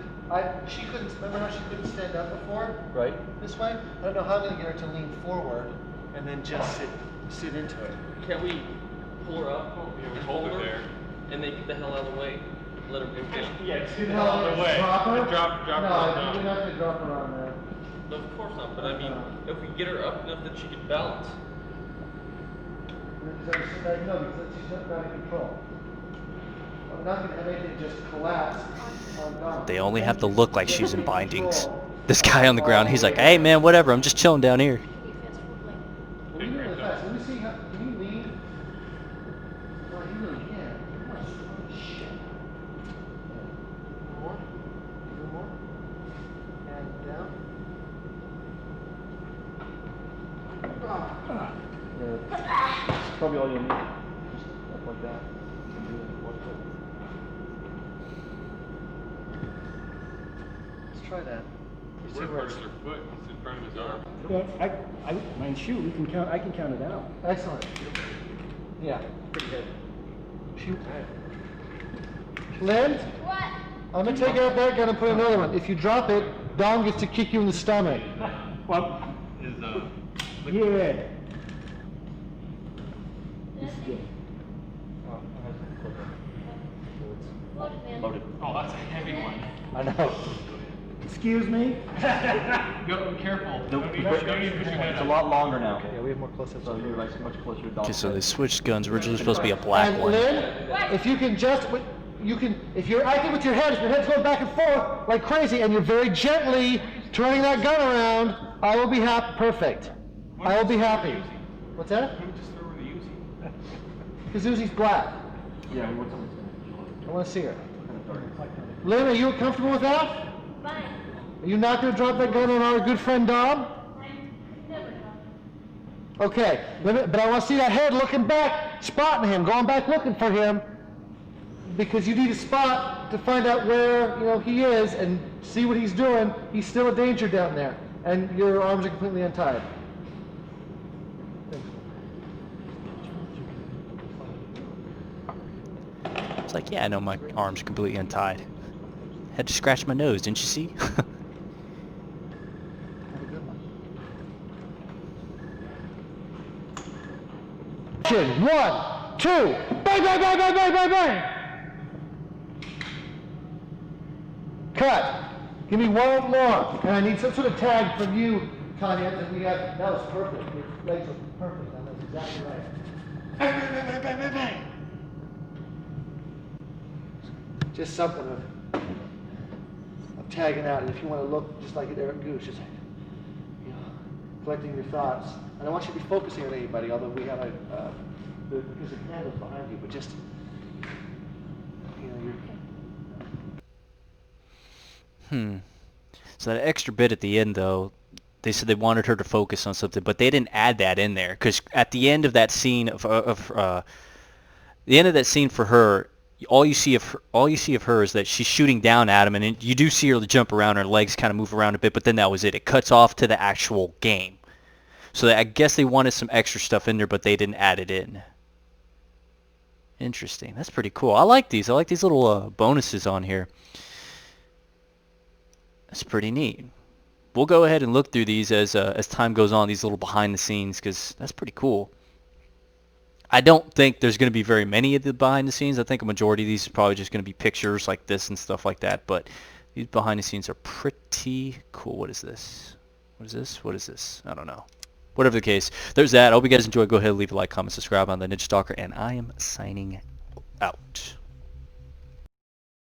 She couldn't. Remember how she couldn't stand up before? Right? This way. I don't know how I'm going to get her to lean forward and then just sit into it. Can't we pull her up? Yeah, we hold her there. And then get the hell out of the way. Let her go. Yeah, just get the hell out of the way. Drop her? Drop her No, down. you're not going to drop her on there. No, of course not. But I mean, if we get her up enough that she can balance. No, because she's not out of control. I'm not going to have anything just collapse on Dom. They only have to look like she's in bindings. This guy on the ground, he's like, hey man, whatever, I'm just chilling down here. Well, you really fast. Let me see how. Can you lean? Well, you really can. Oh, shit. More. A little more. And down. Yeah. That's probably all you'll need. Just up like that. You can do it in one foot. Let's try that. Where parts their foot? It's in front of his arm. Well, my shoe, we can count. I can count it out. Excellent. Yeah, pretty good. Shoot. Lynn? What? I'm gonna take out that gun and put another one. If you drop it, Dom gets to kick you in the stomach. Well, Is yeah. This is good. Loaded, man. Loaded. Oh, that's a heavy one. I know. Excuse me? Go careful. Nope. Don't even push your head It's a up. lot longer now. Yeah, we have more close-ups. So you're like much closer to Dom's Okay, so head. they switched guns. Originally supposed to be a black And one. Lynn, if you can just, if you're acting with your head, if your head's going back and forth like crazy, and you're very gently turning that gun around, I will be happy. Perfect. I will be happy. What's that? Who just threw the Uzi? Because Uzi's black. Yeah, we want something. I want to see her. Lynn, are you comfortable with that? Fine. Are you not going to drop that gun on our good friend Dom? I'm never done. Okay, but I want to see that head looking back, spotting him, going back looking for him, because you need a spot to find out where he is and see what he's doing. He's still a danger down there, and your arms are completely untied. It's like, yeah, I know my arm's completely untied. Had to scratch my nose, didn't you see? Have a good one. 1, 2, bang, bang, bang, bang, bang, bang, bang. Cut. Give me one more, and I need some sort of tag from you, Tanya. That we got. That was perfect. Your legs were perfect. That was exactly right. Bang, bang, bang, bang, bang, bang, bang. Just something of tagging out, and if you want to look just like Eric Goose, just collecting your thoughts. And I want you to be focusing on anybody, although we have because the candle's behind you, but just you're. So that extra bit at the end, though, they said they wanted her to focus on something, but they didn't add that in there because at the end of that scene the end of that scene for her, all you see of her is that she's shooting down at him, and you do see her jump around, her legs kind of move around a bit, but then that was it. It cuts off to the actual game. So I guess they wanted some extra stuff in there, but they didn't add it in. Interesting. That's pretty cool. I like these. I like these little bonuses on here. That's pretty neat. We'll go ahead and look through these as time goes on, these little behind the scenes, because that's pretty cool. I don't think there's going to be very many of the behind the scenes. I think a majority of these is probably just going to be pictures like this and stuff like that, but these behind the scenes are pretty cool. What is this? What is this? What is this? I don't know. Whatever the case, there's that. I hope you guys enjoyed. Go ahead and leave a like, comment, subscribe on the Ninja Stalker, and I am signing out.